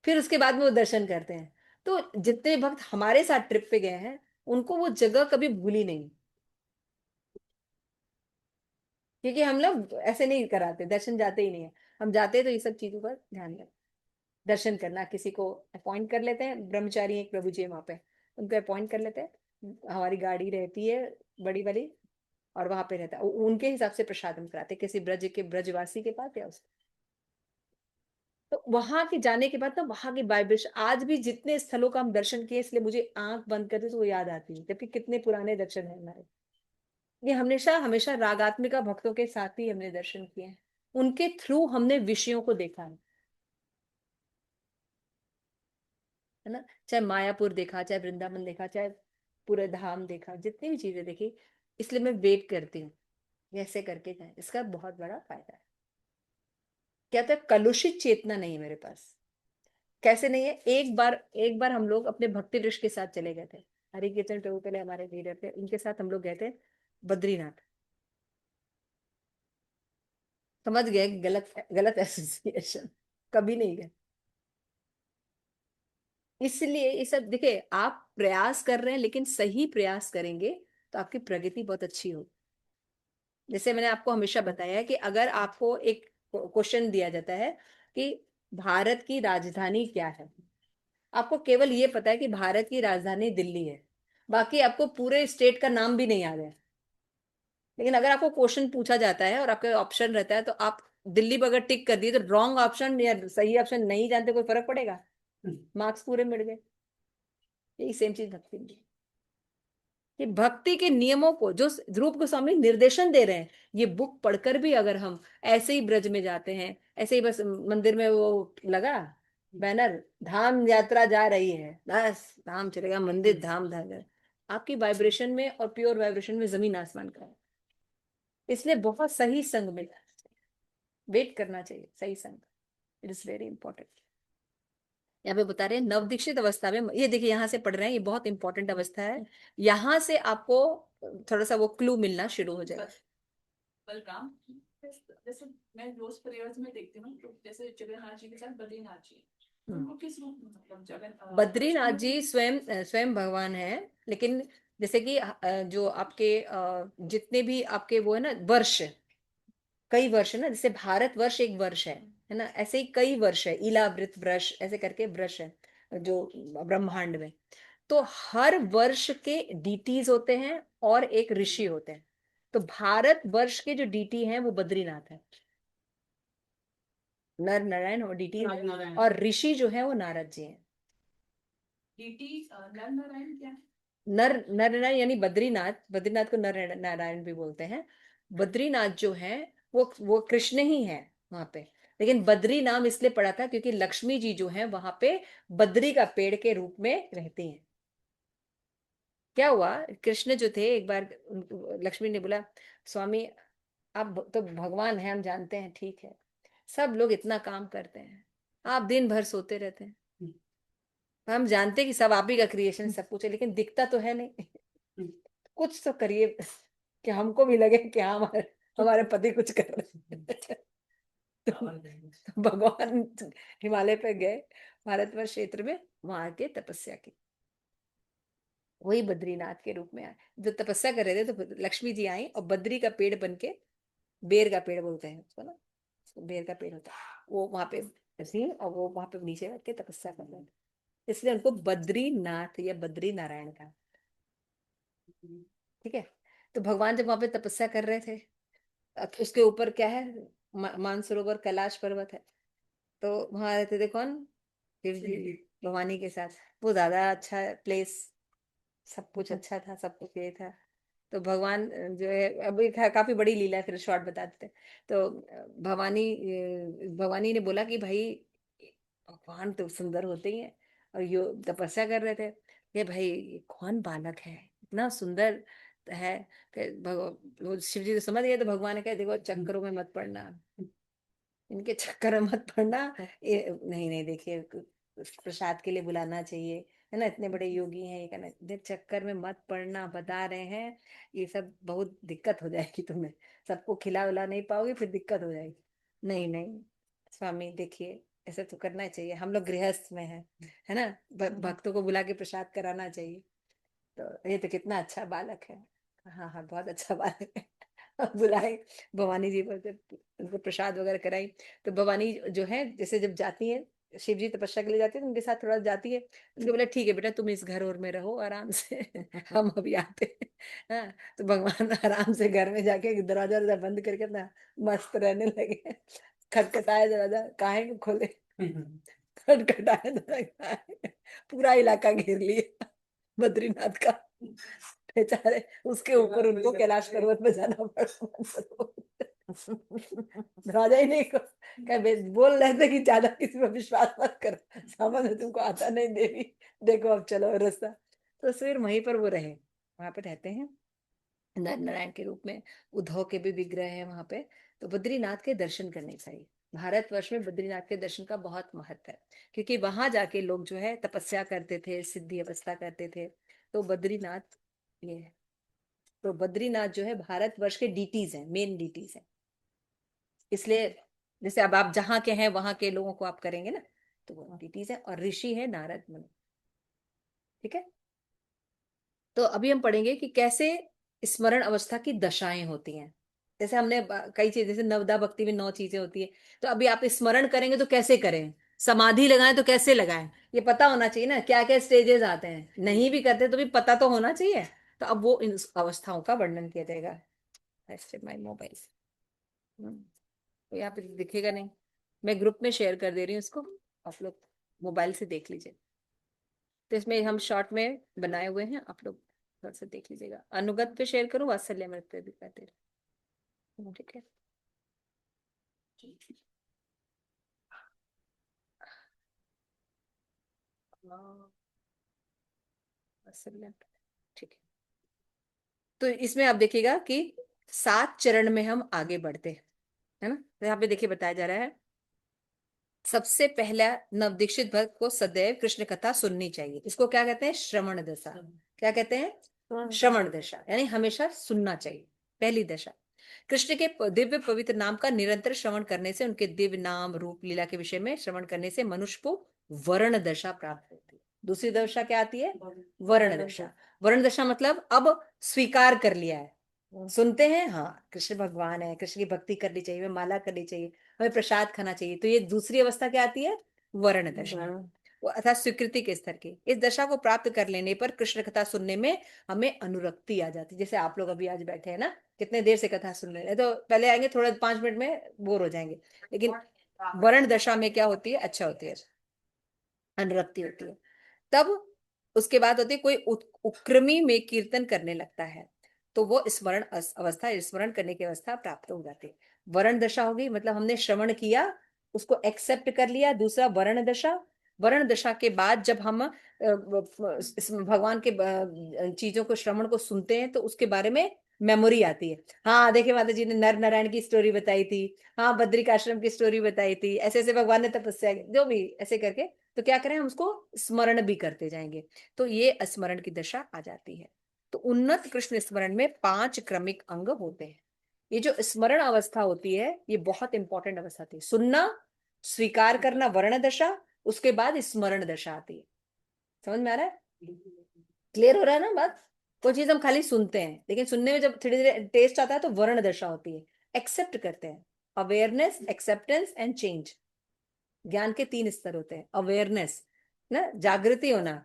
फिर उसके बाद में वो दर्शन करते हैं। तो जितने भक्त हमारे साथ ट्रिप पे गए हैं उनको वो जगह कभी भूली नहीं, क्योंकि हम लोग ऐसे नहीं कराते, दर्शन जाते ही नहीं है। हम जाते हैं तो ये सब चीजों पर ध्यान दें। दर्शन करना, किसी को अपॉइंट कर लेते हैं, ब्रह्मचारी एक प्रभु जी है वहां पे, उनको अपॉइंट कर लेते हैं, हमारी गाड़ी रहती है बड़ी बड़ी, और वहां पे रहता है, उनके हिसाब से प्रसाद हम कराते हैं, किसी ब्रज के ब्रजवासी के पास या उसके। तो वहां के जाने के बाद ना, वहां की वाइब्रेशन, आज भी जितने स्थलों का हम दर्शन किए, इसलिए मुझे आंख बंद करते तो वो याद आती है, जबकि कितने पुराने दर्शन है हमारे। ये हमेशा हमेशा रागात्मिका भक्तों के साथ ही हमने दर्शन किए हैं, उनके थ्रू हमने विषयों को देखा है ना। चाहे मायापुर देखा, चाहे वृंदावन देखा, चाहे पूरे धाम देखा, जितनी भी चीजें देखी। इसलिए मैं वेट करती हूँ ऐसे करके जाए, इसका बहुत बड़ा फायदा है। क्या था, कलुषित चेतना नहीं है मेरे पास। कैसे नहीं है, एक बार हम लोग अपने भक्ति वृक्ष के साथ चले गए थे, हरि कीर्तन प्रभु पहले हमारे लीडर थे, उनके साथ हम लोग गए थे बद्रीनाथ। समझ गए, गलत गलत एसोसिएशन, कभी नहीं गए। इसलिए ये सब देखिए, आप प्रयास कर रहे हैं, लेकिन सही प्रयास करेंगे तो आपकी प्रगति बहुत अच्छी होगी। जैसे मैंने आपको हमेशा बताया है कि अगर आपको एक क्वेश्चन दिया जाता है कि भारत की राजधानी क्या है, आपको केवल ये पता है कि भारत की राजधानी दिल्ली है, बाकी आपको पूरे स्टेट का नाम भी नहीं याद है। लेकिन अगर आपको क्वेश्चन पूछा जाता है और आपके ऑप्शन रहता है, तो आप दिल्ली पर अगर टिक कर दिए तो रॉन्ग ऑप्शन या सही ऑप्शन नहीं जानते, कोई फर्क पड़ेगा, मार्क्स पूरे मिल गए। यही सेम चीज भक्ति में, कि भक्ति के नियमों को जो ध्रुव गोस्वामी निर्देशन दे रहे हैं, ये बुक पढ़कर भी अगर हम ऐसे ही ब्रज में जाते हैं, ऐसे ही बस मंदिर में वो लगा बैनर, धाम यात्रा जा रही है, बस धाम चलेगा, मंदिर धाम धाम आपकी वाइब्रेशन में और प्योर वाइब्रेशन में जमीन आसमान का है। इसलिए बहुत सही संग मिलना चाहिए, वेट करना चाहिए सही संग, इट इज वेरी इंपॉर्टेंट। यहाँ पे बता रहे हैं नवदीक्षित अवस्था में, ये देखिए यहाँ से पढ़ रहे हैं, ये बहुत इंपॉर्टेंट अवस्था है, यहाँ से आपको थोड़ा सा वो क्लू मिलना शुरू हो जाएगा। बलराम, जैसे मैं रोज प्रयास में देखती हूँ, तो जैसे जगन्नाथ जी के साथ बद्रीनाथ जी, उनको किस रूप में, मतलब बद्रीनाथ जी स्वयं स्वयं भगवान है, लेकिन जैसे कि जो आपके जितने भी आपके वो है ना वर्ष, कई वर्ष है ना, जैसे भारत वर्ष एक वर्ष है ना, ऐसे ही कई वर्ष है, इलावृत वर्ष ऐसे करके वर्ष है जो ब्रह्मांड में। तो हर वर्ष के डीटीज होते हैं और एक ऋषि होते हैं। तो भारत वर्ष के जो डीटी हैं वो बद्रीनाथ है, नर नारायण और डीटी, और ऋषि जो है वो नारद जी हैं। डीटी नर नारायण क्या है? नर नर नारायण यानी बद्रीनाथ, बद्रीनाथ को नर नारायण भी बोलते हैं। बद्रीनाथ जो है वो कृष्ण ही है वहां पे, लेकिन बद्री नाम इसलिए पड़ा था क्योंकि लक्ष्मी जी जो है वहां पे बद्री का पेड़ के रूप में रहती हैं। क्या हुआ, कृष्ण जो थे एक बार लक्ष्मी ने बोला, स्वामी आप तो भगवान हैं हम जानते हैं, ठीक है, सब लोग इतना काम करते हैं, आप दिन भर सोते रहते हैं, हम जानते हैं कि सब आप ही का क्रिएशन सब कुछ है, लेकिन दिखता तो है नहीं, कुछ तो करिए। कि हमको भी लगे कि हाँ हमारे हमारे पति कुछ कर रहे हैं। तो भगवान हिमालय पे गए, भारतवर्ष क्षेत्र में, वहां के तपस्या की, वही बद्रीनाथ के रूप में आए। जो तपस्या कर रहे थे तो लक्ष्मी जी आई और बद्री का पेड़ बन के, बेर का पेड़ बोलते हैं उसको ना, बेर का पेड़ होता है, वो वहां पे थी और वो वहां पे नीचे बैठ के तपस्या कर रहे थे, इसलिए उनको बद्रीनाथ या बद्री नारायण का। ठीक है। तो भगवान जब वहां पे तपस्या कर रहे थे, उसके ऊपर क्या है, मानसरोवर कैलाश पर्वत है, तो वहां रहते थे कौन, शिव जी भवानी के साथ। वो ज्यादा अच्छा प्लेस, सब कुछ अच्छा था, सब कुछ ये था। तो भगवान जो है, अभी काफी बड़ी लीला है, फिर शॉर्ट बता देते हैं। तो भवानी ने बोला कि भाई भगवान तो सुंदर होते ही हैं, और यो तपस्या कर रहे थे कि भाई ये कौन बालक है, इतना सुंदर है। वो शिव जी तो समझ गए, तो भगवान ने कहा देखो चक्करों में मत पड़ना, इनके चक्कर में मत पड़ना, नहीं नहीं देखिए, प्रसाद के लिए बुलाना चाहिए, है ना, इतने बड़े योगी हैं, ये करना, देख चक्कर में मत पड़ना, बता रहे हैं, ये सब बहुत दिक्कत हो जाएगी तुम्हें, सबको खिला उला नहीं पाओगे, फिर दिक्कत हो जाएगी। नहीं नहीं स्वामी देखिए, ऐसा तो करना चाहिए, हम लोग गृहस्थ में है ना, भक्तों को बुला के प्रसाद कराना चाहिए। तो ये तो कितना अच्छा बालक है। हाँ हाँ बहुत अच्छा बालक है। बुलाए भवानी जी पर, उनको प्रसाद वगैरह कराई। तो भवानी जो है जैसे जब जाती है, शिव जी तपस्या के लिए जाती है, तो उनके साथ थोड़ा जाती है, उनको बोला ठीक है बेटा तुम इस घर और में रहो आराम से, हम अभी आते हैं। हाँ, तो भगवान आराम से घर में जाके दरवाजा वरवाजा बंद करके ना मस्त रहने लगे। खटखटाया दरवाजा, काहे को खोले, खटखटाया दरवाजा, पूरा इलाका घेर लिया बद्रीनाथ का, बेचारे उसके ऊपर उनको कैलाश पर्वत पे जाना पड़ा। राजा ही नहीं को बोल रहे थे कि ज्यादा किसी पर विश्वास मत कर, सामान्य तुमको आता नहीं देवी, देखो अब चलो रास्ता। तो फिर वहीं पर वो रहे, वहां पे रहते हैं नर नारायण के रूप में। उद्धव के भी विग्रह है वहां पे। तो बद्रीनाथ के दर्शन करने चाहिए, भारतवर्ष में बद्रीनाथ के दर्शन का बहुत महत्व है, क्योंकि वहां जाके लोग जो है तपस्या करते थे, सिद्धि अवस्था करते थे। तो बद्रीनाथ ये है। तो बद्रीनाथ जो है भारतवर्ष के डीटीज हैं, मेन डीटीज हैं, इसलिए जैसे अब आप जहाँ के हैं वहां के लोगों को आप करेंगे ना, तो वो डीटीज है, और ऋषि है नारद मुनि। ठीक है। तो अभी हम पढ़ेंगे कि कैसे स्मरण अवस्था की दशाएं होती हैं। जैसे हमने कई चीजें, जैसे नवदा भक्ति में 9 चीजें होती है, तो अभी आप स्मरण करेंगे तो कैसे करें, समाधि लगाएं तो कैसे लगाएं, ये पता होना चाहिए ना, क्या क्या स्टेजेस आते हैं, नहीं भी करते तो भी पता तो होना चाहिए। तो अब वो इन अवस्थाओं का वर्णन किया जाएगा। ऐसे माई मोबाइल, तो यहाँ पे दिखेगा नहीं, मैं ग्रुप में शेयर कर दे रही हूँ इसको, आप लोग मोबाइल से देख लीजिए। तो इसमें हम शॉर्ट में बनाए हुए हैं, आप लोग थोड़ा सा देख लीजिएगा। अनुगत पे शेयर करूँ, वात्सल्य अमृत पे भी कहते हैं, ठीक है। वात्सल्य, ठीक है। तो इसमें आप देखिएगा कि 7 चरण में हम आगे बढ़ते हैं, है ना। तो यहाँ पे देखिए बताया जा रहा है, सबसे पहला नवदीक्षित भक्त को सदैव कृष्ण कथा सुननी चाहिए, इसको क्या कहते हैं, श्रवण दशा। क्या कहते हैं, श्रवण दशा, यानी हमेशा सुनना चाहिए, पहली दशा। कृष्ण के दिव्य पवित्र नाम का निरंतर श्रवण करने से, उनके दिव्य नाम रूप लीला के विषय में श्रवण करने से मनुष्य को वर्ण दशा प्राप्त होती है। दूसरी दशा क्या आती है, वर्ण दशा। वर्ण दशा मतलब अब स्वीकार कर लिया है, सुनते हैं हाँ कृष्ण भगवान है, कृष्ण की भक्ति करनी चाहिए, हमें माला करनी चाहिए, हमें प्रसाद खाना चाहिए, तो ये दूसरी अवस्था क्या आती है, वर्ण दशा, वो अर्थात स्वीकृति के स्तर की। इस दशा को प्राप्त कर लेने पर कृष्ण कथा सुनने में हमें अनुरक्ति आ जाती है। जैसे आप लोग अभी आज बैठे हैं ना, कितने देर से कथा सुन रहे हैं, तो पहले आएंगे थोड़ा 5 मिनट में बोर हो जाएंगे, लेकिन वर्ण दशा में क्या होती है, अच्छा होती है, अनुरक्ति होती है। तब उसके बाद होती है, कोई उक्रमी में कीर्तन करने लगता है, तो वो स्मरण अवस्था, स्मरण करने की अवस्था प्राप्त हो जाती है। वर्ण दशा होगी मतलब हमने श्रवण किया, उसको एक्सेप्ट कर लिया। दूसरा वर्ण दशा, वर्ण दशा के बाद जब हम भगवान के चीजों को, श्रवण को सुनते हैं, तो उसके बारे में मेमोरी आती है। हाँ देखिए माता जी ने नर नारायण की स्टोरी बताई थी, हाँ बद्रिक आश्रम की स्टोरी बताई थी, ऐसे ऐसे भगवान ने तपस्या जो भी ऐसे करके, तो क्या करें हम उसको स्मरण भी करते जाएंगे, तो ये स्मरण की दशा आ जाती है। तो उन्नत कृष्ण स्मरण में 5 क्रमिक अंग होते हैं। ये जो स्मरण अवस्था होती है ये बहुत इंपॉर्टेंट अवस्था थी। सुनना, स्वीकार करना वर्ण दशा, उसके बाद स्मरण दशा आती है। समझ में आ रहा है? क्लियर हो रहा है ना बात? कोई चीज हम खाली सुनते हैं, लेकिन सुनने में जब धीरे धीरे टेस्ट आता है तो वर्ण दशा होती है। एक्सेप्ट करते हैं, अवेयरनेस, एक्सेप्टेंस एंड चेंज। ज्ञान के 3 स्तर होते हैं। अवेयरनेस ना, जागृति होना,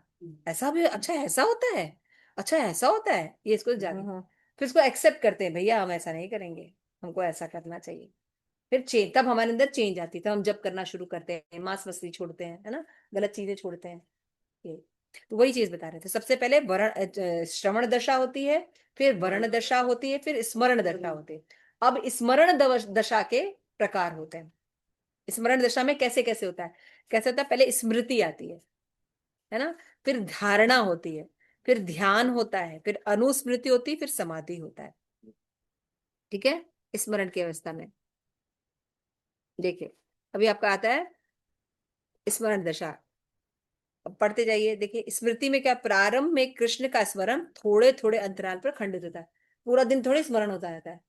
ऐसा भी, अच्छा ऐसा होता है, अच्छा ऐसा होता है, ये इसको जागृति। फिर इसको एक्सेप्ट करते हैं, भैया हम ऐसा नहीं करेंगे, हमको ऐसा करना चाहिए। फिर चेंज, तब हमारे अंदर चेंज आती है, तब हम जब करना शुरू करते हैं, मांस मछली छोड़ते हैं, है ना, गलत चीजें छोड़ते हैं। ये तो वही चीज बता रहे थे। सबसे पहले वर्ण श्रवण दशा होती है, फिर वर्ण दशा होती है, फिर स्मरण दशा होती है। अब स्मरण दशा के प्रकार होते हैं। स्मरण दशा में कैसे कैसे होता है, कैसे होता है? पहले स्मृति आती है ना, फिर धारणा होती है, फिर ध्यान होता है, फिर अनुस्मृति होती है, फिर समाधि होता है। ठीक है, स्मरण की अवस्था में देखिए अभी आपका आता है स्मरण दशा। अब पढ़ते जाइए, देखिए स्मृति में क्या, प्रारंभ में कृष्ण का स्मरण थोड़े थोड़े अंतराल पर खंडित होता है। पूरा दिन थोड़ी स्मरण होता रहता है,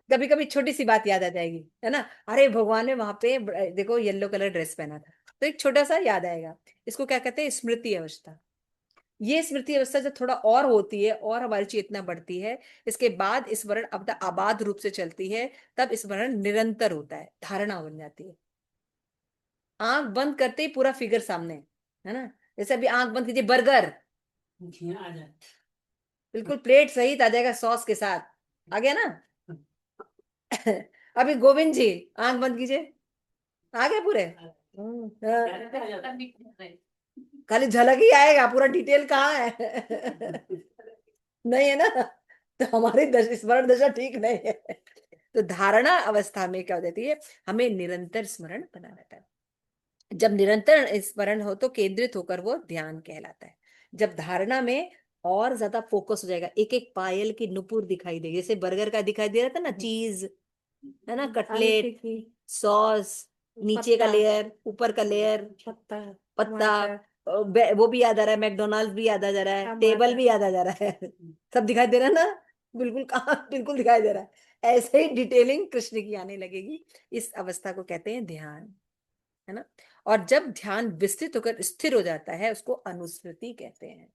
कभी कभी छोटी सी बात याद आ जाएगी, है ना, अरे भगवान ने वहां पे देखो येलो कलर ड्रेस पहना था, तो एक छोटा सा याद आएगा। इसको क्या कहते हैं? स्मृति अवस्था। ये स्मृति अवस्था जब थोड़ा और होती है और हमारी चेतना बढ़ती है, इसके बाद स्मरण अब आबाद रूप से चलती है, तब स्मरण निरंतर होता है, धारणा बन जाती है। आंख बंद करते ही पूरा फिगर सामने है ना। जैसे अभी आंख बंद कीजिए, बर्गर बिल्कुल प्लेट सहित आ जाएगा सॉस के साथ, आ गया ना। अभी गोविंद जी आंख बंद कीजिए, आ गया पूरे। हाँ, खाली झलक ही आएगा, पूरा डिटेल कहाँ है? नहीं है ना, तो हमारी स्मरण दशा ठीक नहीं है। तो धारणा अवस्था में क्या हो जाती है, हमें निरंतर स्मरण बना रहता है। जब निरंतर स्मरण हो तो केंद्रित होकर वो ध्यान कहलाता है। जब धारणा में और ज्यादा फोकस हो जाएगा, एक एक पायल की नुपुर दिखाई देगी, जैसे बर्गर का दिखाई दे रहा था ना, चीज है ना, कटलेट, सॉस, नीचे का लेयर, ऊपर का लेयर, पत्ता, वो भी याद आ रहा है, मैकडोनाल्ड भी याद आ जा रहा है, टेबल भी याद आ जा रहा है, सब दिखाई दे रहा है ना, बिल्कुल कहाँ, बिल्कुल दिखाई दे रहा है। ऐसे ही डिटेलिंग कृष्ण की आने लगेगी। इस अवस्था को कहते हैं ध्यान, है ना। और जब ध्यान विस्तृत होकर स्थिर हो जाता है उसको अनुस्मृति कहते हैं।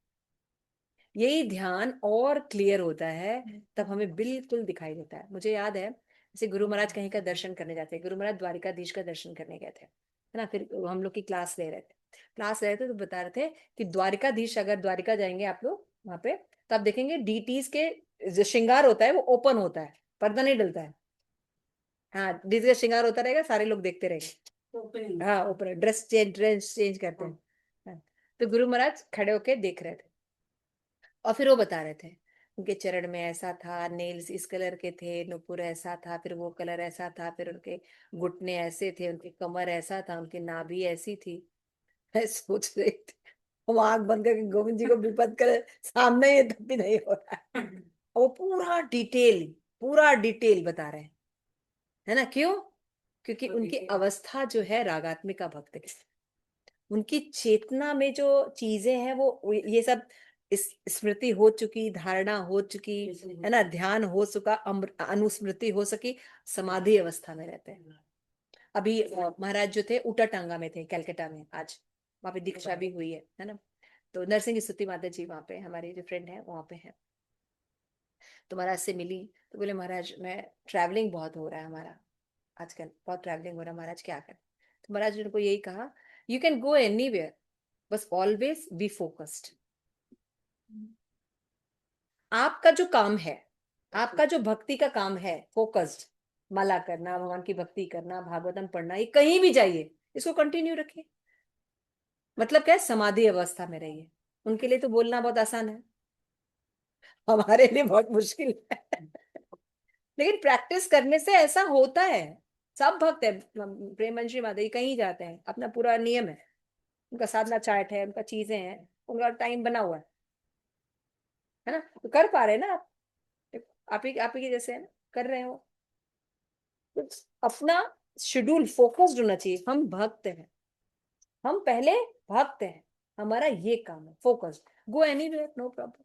यही ध्यान और क्लियर होता है, तब हमें बिल्कुल दिखाई देता है। मुझे याद है, जैसे गुरु महाराज कहीं का दर्शन करने जाते हैं, गुरु महाराज द्वारिकाधीश का दर्शन करने गए थे, है ना, फिर हम लोग की क्लास ले रहे थे, तो बता रहे थे कि द्वारिकाधीश, अगर द्वारिका जाएंगे आप लोग वहां पे, तो आप देखेंगे डीटीज के जो श्रृंगार होता है वो ओपन होता है, पर्दा नहीं डलता है। हाँ, डीटीज का श्रृंगार होता रहेगा, सारे लोग देखते रहेंगे। हाँ, ऊपर ड्रेस चेंज करते हैं। हाँ, तो गुरु महाराज खड़े होके देख रहे थे, और फिर वो बता रहे थे उनके चरण में ऐसा था, नेल्स इस कलर के थे, नुपुर ऐसा था, फिर वो कलर ऐसा था, फिर उनके घुटने ऐसे थे, उनकी कमर ऐसा था, उनकी नाभि ऐसी थी। मैं सोच रही थी, हम आंख बंद करके गोविंद जी को विपद करे सामने, ये तब भी नहीं हो रहा है। और वो पूरा डिटेल बता रहे हैं, है ना। क्यों? क्योंकि उनकी अवस्था जो है रागात्मिका भक्त है, उनकी चेतना में जो चीजें हैं वो ये सब इस स्मृति हो चुकी, धारणा हो चुकी, है ना, ध्यान हो चुका, अनुस्मृति हो सकी, समाधि अवस्था में रहते हैं। अभी महाराज जो थे उटाटांगा में थे, कलकत्ता में, आज वहां पे दीक्षा भी हुई है ना। तो नरसिंह स्तुति माता जी वहां पे, हमारी जो फ्रेंड है वहां पे है, तो महाराज से मिली, तो बोले महाराज मैं, ट्रैवलिंग बहुत हो रहा है हमारा, आजकल बहुत ट्रैवलिंग हो रहा है महाराज, क्या करें? तो महाराज ने उनको यही कहा, यू कैन गो एनीवेयर, बस ऑलवेज बी फोकस्ड। आपका जो काम है, आपका जो भक्ति का काम है, फोकस्ड, माला करना, भगवान की भक्ति करना, भागवतम पढ़ना, ये कहीं भी जाइए, इसको कंटिन्यू रखिए। मतलब क्या है? समाधि अवस्था में रहिए। उनके लिए तो बोलना बहुत आसान है, हमारे लिए बहुत मुश्किल है। लेकिन प्रैक्टिस करने से ऐसा होता है। सब भक्त है, प्रेमवंशी माता जी कहीं जाते हैं, अपना पूरा नियम है, उनका साधना चार्ट है, उनका चीजें हैं, उनका टाइम बना हुआ है ना, तो कर पा रहे हैं ना आप ही के जैसे है ना, कर रहे हो। तो अपना शेड्यूल फोकस्ड होना चाहिए। हम भक्त हैं, हम पहले भक्त हैं, हमारा ये काम है focused, go anywhere no problem.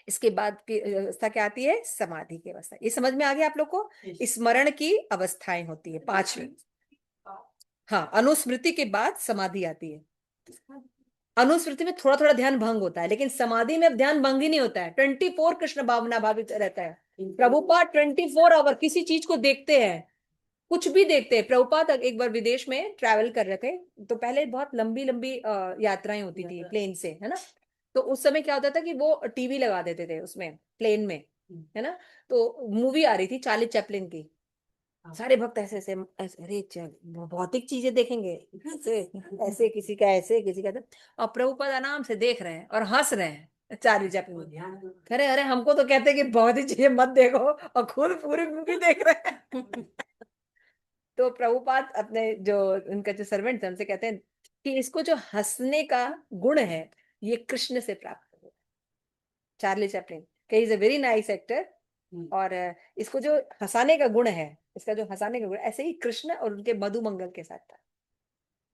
इसके बाद की अवस्था क्या आती है? समाधि की अवस्था। ये समझ में आ गया आप लोग को? स्मरण की अवस्थाएं होती है 5। हाँ, अनुस्मृति के बाद समाधि आती है। अनुस्मृति में थोड़ा थोड़ा ध्यान भंग होता है, लेकिन समाधि में अब ध्यान भंग ही नहीं होता है। 24 कृष्ण भावना भावित रहता है। प्रभुपाद 24 आवर किसी चीज को देखते हैं, कुछ भी देखते हैं। प्रभुपाद एक बार विदेश में ट्रैवल कर रहे थे, तो पहले बहुत लंबी लंबी यात्राएं होती थी प्लेन से, है ना। तो उस समय क्या होता था कि वो टीवी लगा देते थे उसमें, प्लेन में, है ना। तो मूवी आ रही थी चार्ली चैपलिन की। सारे भक्त ऐसे ऐसे ऐसे, अरे भौतिक चीजें देखेंगे, ऐसे ऐसे, किसी का ऐसे, किसी का ऐसे। और प्रभुपाद आराम से देख रहे हैं और हंस रहे हैं चार्ली चैपलिन। अरे अरे, हमको तो कहते हैं कि भौतिक चीजें मत देखो, और खुद पूरी मूवी देख रहे हैं। तो प्रभुपाद अपने जो उनका जो सर्वेंट थे उनसे कहते हैं कि इसको जो हंसने का गुण है, ये कृष्ण से प्राप्त हुआ। Charlie Chaplin is a very nice actor, और इसको जो हंसाने का गुण है, इसका जो हंसाने का गुण, ऐसे ही कृष्ण और उनके मधु मंगल के साथ था।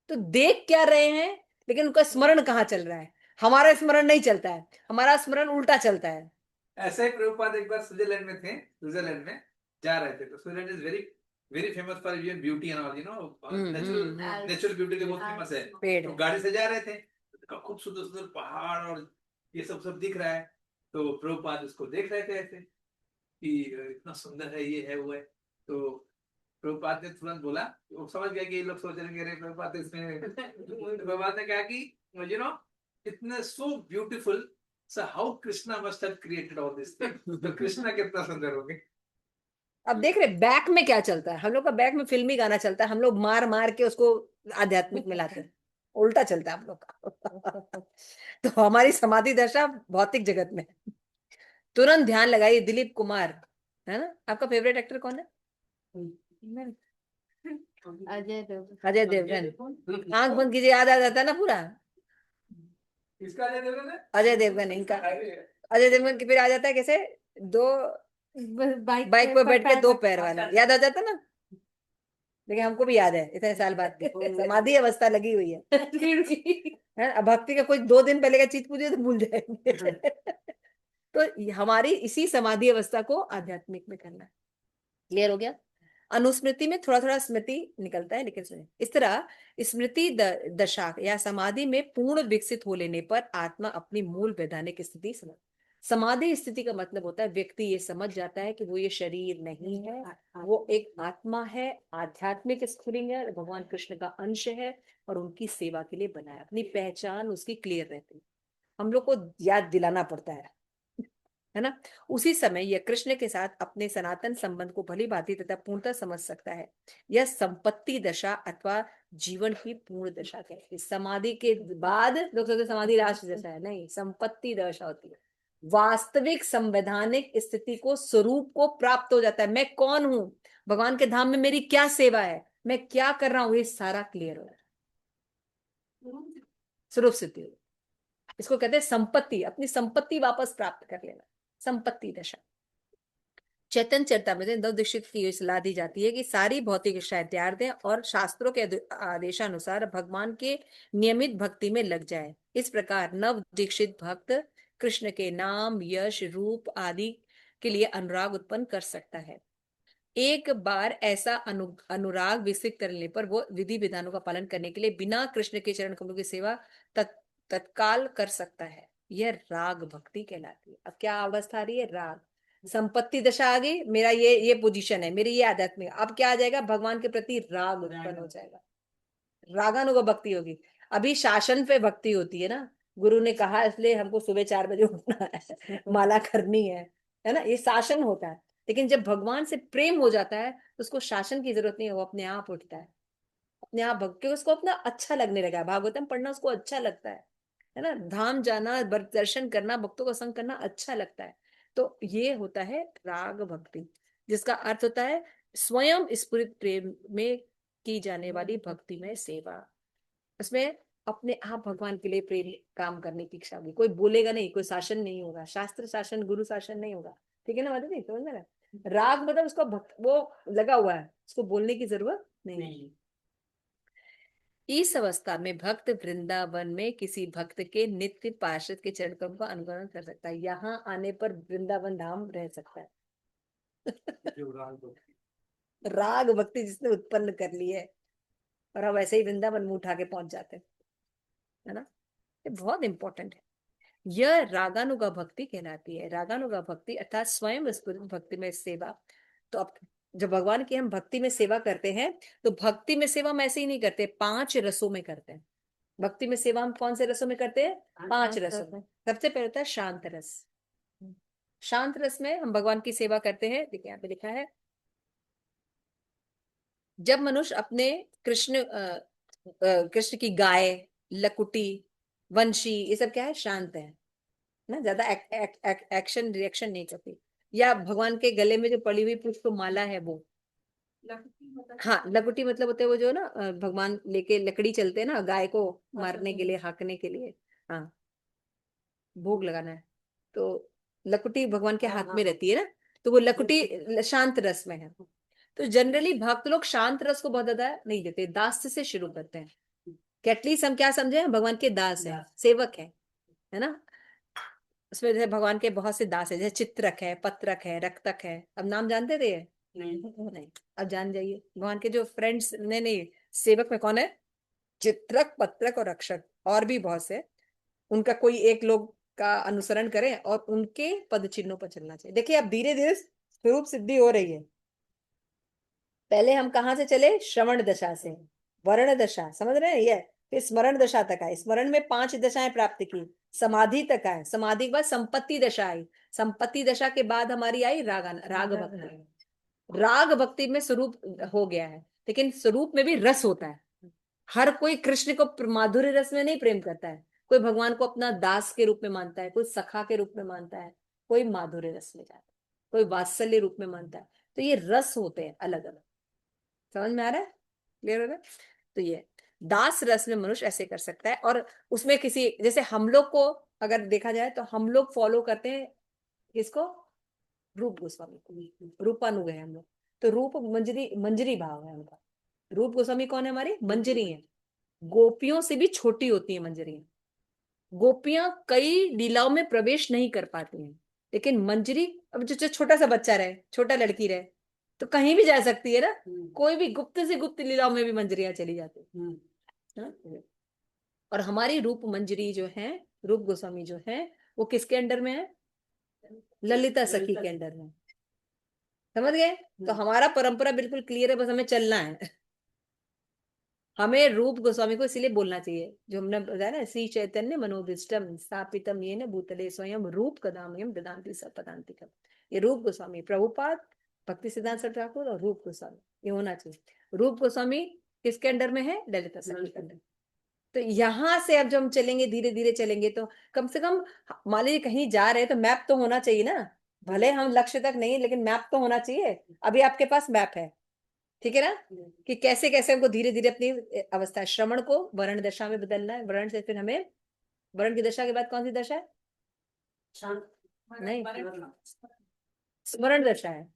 तो देख क्या रहे हैं, लेकिन उनका स्मरण कहाँ चल रहा है? हमारा स्मरण नहीं चलता है, हमारा स्मरण उल्टा चलता है। ऐसे ही प्रभुपाद एक बार स्विट्जरलैंड में थे, स्विट्जरलैंड में जा रहे थे। तो Switzerland is very very famous for your beauty and all, natural natural beauty के बहुत फेमस है। पेड़ तो गाड़ी से जा रहे थे, तो खूब सुंदर सुंदर पहाड़ और ये सब सब दिख रहा है। तो प्रभुपाद उसको देख रहे थे ऐसे कि इतना सुंदर है, ये है वो है। तो प्रभुपाद ने तुरंत बोला, वो समझ गया कि ये लोग सोच रहे हैं कि अरे प्रभुपाद इसमें प्रभुपाद ने कहा कि इतना so beautiful, so how Krishna must have created all this thing. तो कृष्णा कितना सुंदर होंगे। अब देख रहे बैक में क्या चलता है, हम लोग का बैक में फिल्मी गाना चलता है, हम लोग मार मार के उसको आध्यात्मिक में लाते हैं। उल्टा चलता है हम लोग का। तो हमारी समाधि दशा भौतिक जगत में। तुरंत ध्यान लगाइए, दिलीप कुमार, है ना। आपका फेवरेट एक्टर कौन है? अजय देवगन। आंख बंद कीजिए, याद आ जाता है ना पूरा। किसका अजय देवगन है? अजय देवगन इनका। अजय देवगन की फिर आ जाता है कैसे, दो बाइक पे बैठ के 2 पैर वाला, याद आ जाता ना। लेकिन हमको भी याद है इतने साल बाद समाधि अवस्था लगी हुई है। अब भक्ति का कोई 2 दिन पहले का चीज पूछे तो भूल जाएंगे। तो हमारी इसी समाधि अवस्था को आध्यात्मिक में करना है। क्लियर हो गया? अनुस्मृति में थोड़ा थोड़ा स्मृति निकलता है, लेकिन सुनिए, इस तरह स्मृति दशा या समाधि में पूर्ण विकसित हो लेने पर आत्मा अपनी मूल वैधानिक स्थिति समझ। समाधि स्थिति का मतलब होता है व्यक्ति ये समझ जाता है कि वो ये शरीर नहीं है, वो एक आत्मा है, आध्यात्मिक स्फुलिंग है, भगवान कृष्ण का अंश है, और उनकी सेवा के लिए बना है। अपनी पहचान उसकी क्लियर रहती है, हम लोग को याद दिलाना पड़ता है ना। उसी समय यह कृष्ण के साथ अपने सनातन संबंध को भली भांति तथा पूर्णतः समझ सकता है। यह संपत्ति दशा अथवा जीवन की पूर्ण दशा कहती है। समाधि के बाद लोग सोचते समाधि राष्ट्र दशा है, नहीं, संपत्ति दशा होती है। वास्तविक संवैधानिक स्थिति को, स्वरूप को प्राप्त हो जाता है। मैं कौन हूं, भगवान के धाम में मेरी क्या सेवा है, मैं क्या कर रहा हूं, ये सारा क्लियर हो जाता है। स्वरूप सिद्धि, इसको कहते हैं संपत्ति, अपनी संपत्ति वापस प्राप्त कर लेना, संपत्ति दशा। चैतन्य चरितामृत नव दीक्षित की ये सलाह दी जाती है कि सारी भौतिक इच्छाएं त्याग दें और शास्त्रों के आदेशानुसार भगवान के नियमित भक्ति में लग जाए। इस प्रकार नव दीक्षित भक्त कृष्ण के नाम, यश, रूप आदि के लिए अनुराग उत्पन्न कर सकता है। एक बार ऐसा अनुराग विकसित करने पर वो विधि विधानों का पालन करने के लिए बिना कृष्ण के चरण कमलों की सेवा तत्काल कर सकता है। यह राग भक्ति कहलाती है। अब क्या अवस्था आ रही है? राग। संपत्ति दशा आ गई, मेरा ये पोजीशन है, मेरी ये आध्यात्मिक। अब क्या आ जाएगा? भगवान के प्रति राग उत्पन्न हो जाएगा, रागानुग भक्ति होगी। अभी शासन पे भक्ति होती है ना, गुरु ने कहा इसलिए हमको सुबह 4 बजे उठना है, माला करनी है ना, ये शासन होता है। लेकिन जब भगवान से प्रेम हो जाता है तो उसको शासन की जरूरत नहीं है, वो अपने आप उठता है, अपने आप भक्त, उसको अपना अच्छा लगने लगा। भागवतम पढ़ना उसको अच्छा लगता है ना, धाम जाना, दर्शन करना, भक्तों का संग करना अच्छा लगता है। तो ये होता है राग भक्ति, जिसका अर्थ होता है स्वयं स्फुरित प्रेम में की जाने वाली भक्ति में सेवा। उसमें अपने आप भगवान के लिए प्रेम काम करने की इच्छा होगी। कोई बोलेगा नहीं, कोई शासन नहीं होगा, शास्त्र शासन, गुरु शासन नहीं होगा। ठीक है ना माता जी, समझ में? राग मतलब उसका वो लगा हुआ है, उसको बोलने की जरूरत नहीं। इस अवस्था में भक्त वृंदावन में किसी भक्त के नित्य पार्षद के चरण कमल का अनुकरण कर सकता है। यहाँ आने पर वृंदावन धाम रह सकता है। जो राग भक्ति। राग भक्ति जिसने उत्पन्न कर ली है, और अब ऐसे ही वृंदावन मुंह उठा के पहुंच जाते हैं, है ना। ये बहुत इंपॉर्टेंट है। यह रागानुगा भक्ति कहलाती है। रागानुगा भक्ति अर्थात स्वयं स्फुरित भक्ति में सेवा। तो अब जब भगवान की हम भक्ति में सेवा करते हैं, तो भक्ति में सेवा हम ऐसे ही नहीं करते, 5 रसों में करते हैं। भक्ति में सेवा हम कौन से रसों में करते हैं? 5 रसों में। सबसे पहले होता है शांत रस। शांत रस में हम भगवान की सेवा करते हैं। देखिए यहाँ पे लिखा है, जब मनुष्य अपने कृष्ण की गाय, लकुटी, वंशी, ये सब क्या है? शांत है ना, ज्यादा एक्शन रिएक्शन नहीं करती। या भगवान के गले में जो पड़ी हुई पुष्प माला है वो, हाँ, लकुटी मतलब होते हैं वो जो ना भगवान लेके लकड़ी चलते हैं ना गाय को मारने के लिए, हाँकने के लिए, हाँ, भोग लगाना है, तो लकुटी भगवान के हाथ में रहती है ना, तो वो लकुटी शांत रस में है। तो जनरली भक्त लोग शांत रस को बहुत ज्यादा नहीं देते, दास से शुरू करते हैं कि एटलीस्ट हम क्या समझे, भगवान के दास है, सेवक है ना। उसमें जैसे भगवान के बहुत से दास है, जैसे चित्रक है, पत्रक है, रक्तक है। अब नाम जानते थे? नहीं, अब जान जाइए। भगवान के जो फ्रेंड्स, नहीं, सेवक में कौन है? चित्रक, पत्रक और रक्षक, और भी बहुत से। उनका कोई एक लोग का अनुसरण करें और उनके पद चिन्हों पर चलना चाहिए। देखिए अब धीरे धीरे स्वरूप सिद्धि हो रही है। पहले हम कहाँ से चले? श्रवण दशा से, वर्ण दशा, समझ रहे हैं ये, फिर स्मरण दशा तक आए। स्मरण में 5 दशाएं प्राप्त की, समाधि तक आए, समाधि के बाद संपत्ति दशा आई, संपत्ति दशा के बाद हमारी आई राग भक्ति। राग भक्ति में स्वरूप हो गया है, लेकिन स्वरूप में भी रस होता है। हर कोई कृष्ण को माधुर्य रस में नहीं प्रेम करता है। कोई भगवान को अपना दास के रूप में मानता है, कोई सखा के रूप में मानता है, कोई माधुर्य रस में जाता है, कोई वात्सल्य रूप में मानता है। तो ये रस होते हैं अलग अलग। समझ में आ रहा है? क्लियर हो रहा है? तो ये दास रस में मनुष्य ऐसे कर सकता है। और उसमें किसी, जैसे हम लोग को अगर देखा जाए तो हम लोग फॉलो करते हैं किसको? रूप गोस्वामी को, रूपानुग है हम लोग। तो रूप मंजरी, मंजरी भाव है उनका। रूप गोस्वामी कौन है? हमारी मंजरी है। गोपियों से भी छोटी होती है मंजरी। गोपियां कई लीलाओं में प्रवेश नहीं कर पाती हैं, लेकिन मंजरी, अब जो छोटा सा बच्चा रहे, छोटा लड़की रहे, तो कहीं भी जा सकती है ना। कोई भी गुप्त से गुप्त लीलाओं में भी मंजरियां चली जाती है। और हमारी रूप मंजरी जो है, रूप गोस्वामी जो है, वो किसके अंडर में है? ललिता सखी के अंडर में। समझ गए? तो हमारा परंपरा बिल्कुल क्लियर है, बस हमें चलना है। हमें रूप गोस्वामी को इसीलिए बोलना चाहिए, जो हमने बताया ना, श्री चैतन्य मनोभीष्टम स्थापितम येन भूतले स्वयं रूप कदामयम ददान्ति सपदान्तिकम। ये रूप गोस्वामी, प्रभुपाद, भक्ति सिद्धांत सरस्वती ठाकुर और रूप गोस्वामी, ये होना चाहिए। रूप गोस्वामी किसके अंडर में है? ललिता सखी के अंडर। तो यहाँ से अब जो हम चलेंगे, धीरे धीरे चलेंगे, तो कम से कम मान लीजिए कहीं जा रहे हैं तो मैप तो होना चाहिए ना। भले हम लक्ष्य तक नहीं, लेकिन मैप तो होना चाहिए। अभी आपके पास मैप है, ठीक है ना, कि कैसे कैसे हमको धीरे धीरे अपनी अवस्था, श्रवण को वर्ण दशा में बदलना है। वर्ण से फिर हमें, वर्ण की दशा के बाद कौन सी दशा है? नहीं, स्मरण दशा है।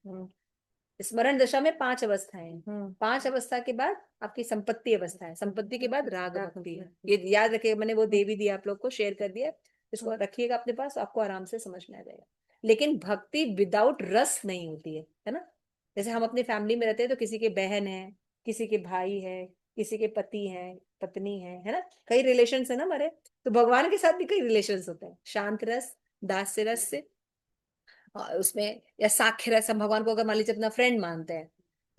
स्मरण दशा में 5 अवस्थाएं हैं। 5 अवस्था के बाद आपकी संपत्ति अवस्था है। संपत्ति के बाद राग भक्ति है। ये याद रखिएगा, मैंने वो दे भी दिया आप लोग को, शेयर कर दिया, इसको रखिएगा अपने पास, आपको आराम से समझ में आ जाएगा। लेकिन भक्ति विदाउट रस नहीं होती है ना। जैसे हम अपनी फैमिली में रहते हैं तो किसी के बहन है, किसी के भाई है, किसी के पति है, पत्नी है ना, कई रिलेशन है ना हमारे। तो भगवान के साथ भी कई रिलेशन होते हैं, शांत रस, दास्य रस से, उसमें, या साख्य रस। हम भगवान को अगर मान लीजिए अपना फ्रेंड मानते हैं,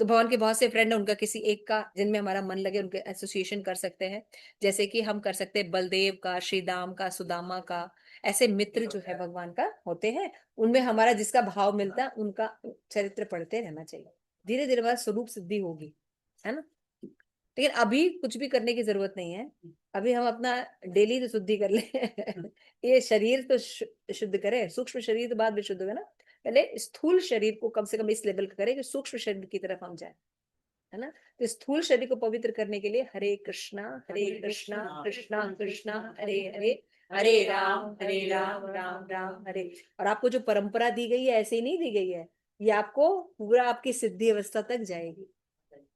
तो भगवान के बहुत से फ्रेंड है, उनका किसी एक का जिनमें हमारा मन लगे उनके एसोसिएशन कर सकते हैं। जैसे कि हम कर सकते हैं बलदेव का, श्रीदाम का, सुदामा का। ऐसे मित्र जो है भगवान का होते हैं, उनमें हमारा जिसका भाव मिलता है उनका चरित्र पढ़ते रहना चाहिए। धीरे धीरे हमारा स्वरूप सिद्धि होगी, है ना। लेकिन अभी कुछ भी करने की जरूरत नहीं है। अभी हम अपना डेली तो शुद्धि कर ले। ये शरीर तो शुद्ध करे, सूक्ष्म शरीर तो बाद में शुद्ध होगा ना। पहले स्थूल शरीर को कम से कम इस लेवल का करें कि सूक्ष्म शरीर की तरफ हम जाए, है ना। तो स्थूल शरीर को पवित्र करने के लिए हरे कृष्णा कृष्णा कृष्णा हरे हरे, हरे राम राम राम हरे। और आपको जो परंपरा दी गई है ऐसे ही नहीं दी गई है, ये आपको पूरा आपकी सिद्धि अवस्था तक जाएगी।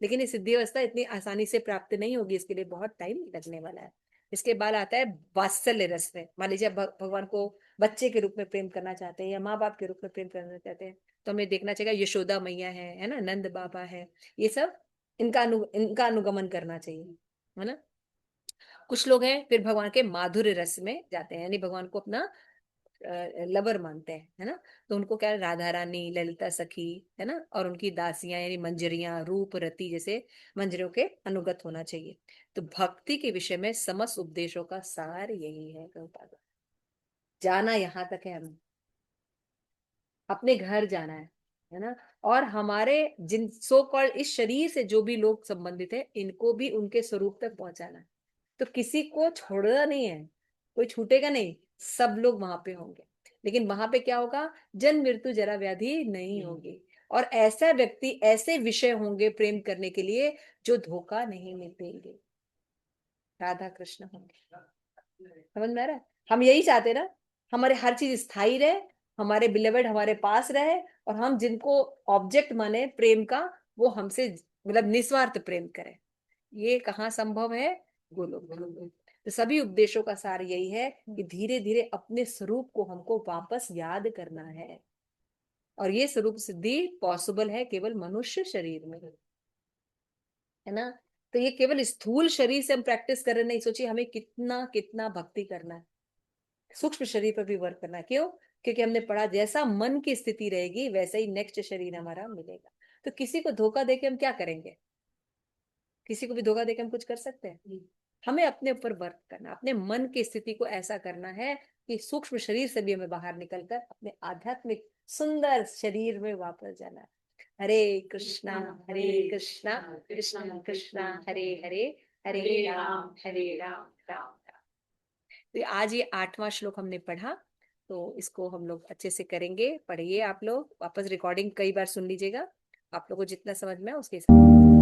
लेकिन ये सिद्धि अवस्था इतनी आसानी से प्राप्त नहीं होगी, इसके लिए बहुत टाइम लगने वाला है। इसके बाद आता है वात्सल्य रस में। मान लीजिए भगवान को बच्चे के रूप में प्रेम करना चाहते हैं या माँ बाप के रूप में प्रेम करना चाहते हैं, तो हमें देखना चाहिए यशोदा मैया है ना, नंद बाबा है, ये सब इनका अनुगमन करना चाहिए, है ना। कुछ लोग हैं फिर भगवान के माधुर्य रस में जाते हैं, यानी भगवान को अपना लवर मानते हैं, है ना। तो उनको क्या है, राधा रानी, ललिता सखी, है ना, और उनकी दासियां यानी मंजरियां, रूप रति जैसे मंजरियों के अनुगत होना चाहिए। तो भक्ति के विषय में समस्त उपदेशों का सार यही है प्रभुपाद। जाना यहाँ तक है, हमें अपने घर जाना है ना। और हमारे जिन सो कॉल्ड इस शरीर से जो भी लोग संबंधित है, इनको भी उनके स्वरूप तक पहुंचाना है। तो किसी को छोड़ना नहीं है, कोई छूटेगा नहीं, सब लोग वहां पे होंगे। लेकिन वहां पे क्या होगा, जन्म मृत्यु जरा व्याधि नहीं होगी। और ऐसा व्यक्ति, ऐसे विषय होंगे प्रेम करने के लिए जो धोखा नहीं देंगे, राधा कृष्ण होंगे। समझ में आ रहा है। हम यही चाहते ना, हमारे हर चीज स्थायी रहे, हमारे बिलेवेड हमारे पास रहे, और हम जिनको ऑब्जेक्ट माने प्रेम का, वो हमसे मतलब निस्वार्थ प्रेम करें। ये कहाँ संभव है, गोलोक में। तो सभी उपदेशों का सार यही है कि धीरे धीरे अपने स्वरूप को हमको वापस याद करना है। और ये स्वरूप सिद्धि पॉसिबल है केवल मनुष्य शरीर में, है ना। तो ये केवल स्थूल शरीर से हम प्रैक्टिस कर रहे नहीं, सोचिए हमें कितना कितना भक्ति करना है, सूक्ष्म शरीर पर भी वर्क करना है। क्यों? क्योंकि हमने पढ़ा जैसा मन की स्थिति रहेगी वैसा ही नेक्स्ट शरीर हमारा मिलेगा। तो किसी को धोखा देके हम क्या करेंगे, किसी को भी धोखा देके हम कुछ कर सकते हैं? हमें अपने ऊपर वर्क करना, अपने मन की स्थिति को ऐसा करना है कि सूक्ष्म शरीर से भी हमें बाहर निकलकर अपने आध्यात्मिक सुंदर शरीर में वापस जाना है। हरे कृष्णा कृष्णा कृष्णा हरे हरे, हरे राम राम। तो आज ये 8वां श्लोक हमने पढ़ा, तो इसको हम लोग अच्छे से करेंगे। पढ़िए आप लोग वापस, रिकॉर्डिंग कई बार सुन लीजिएगा, आप लोगों को जितना समझ में उसके हिसाब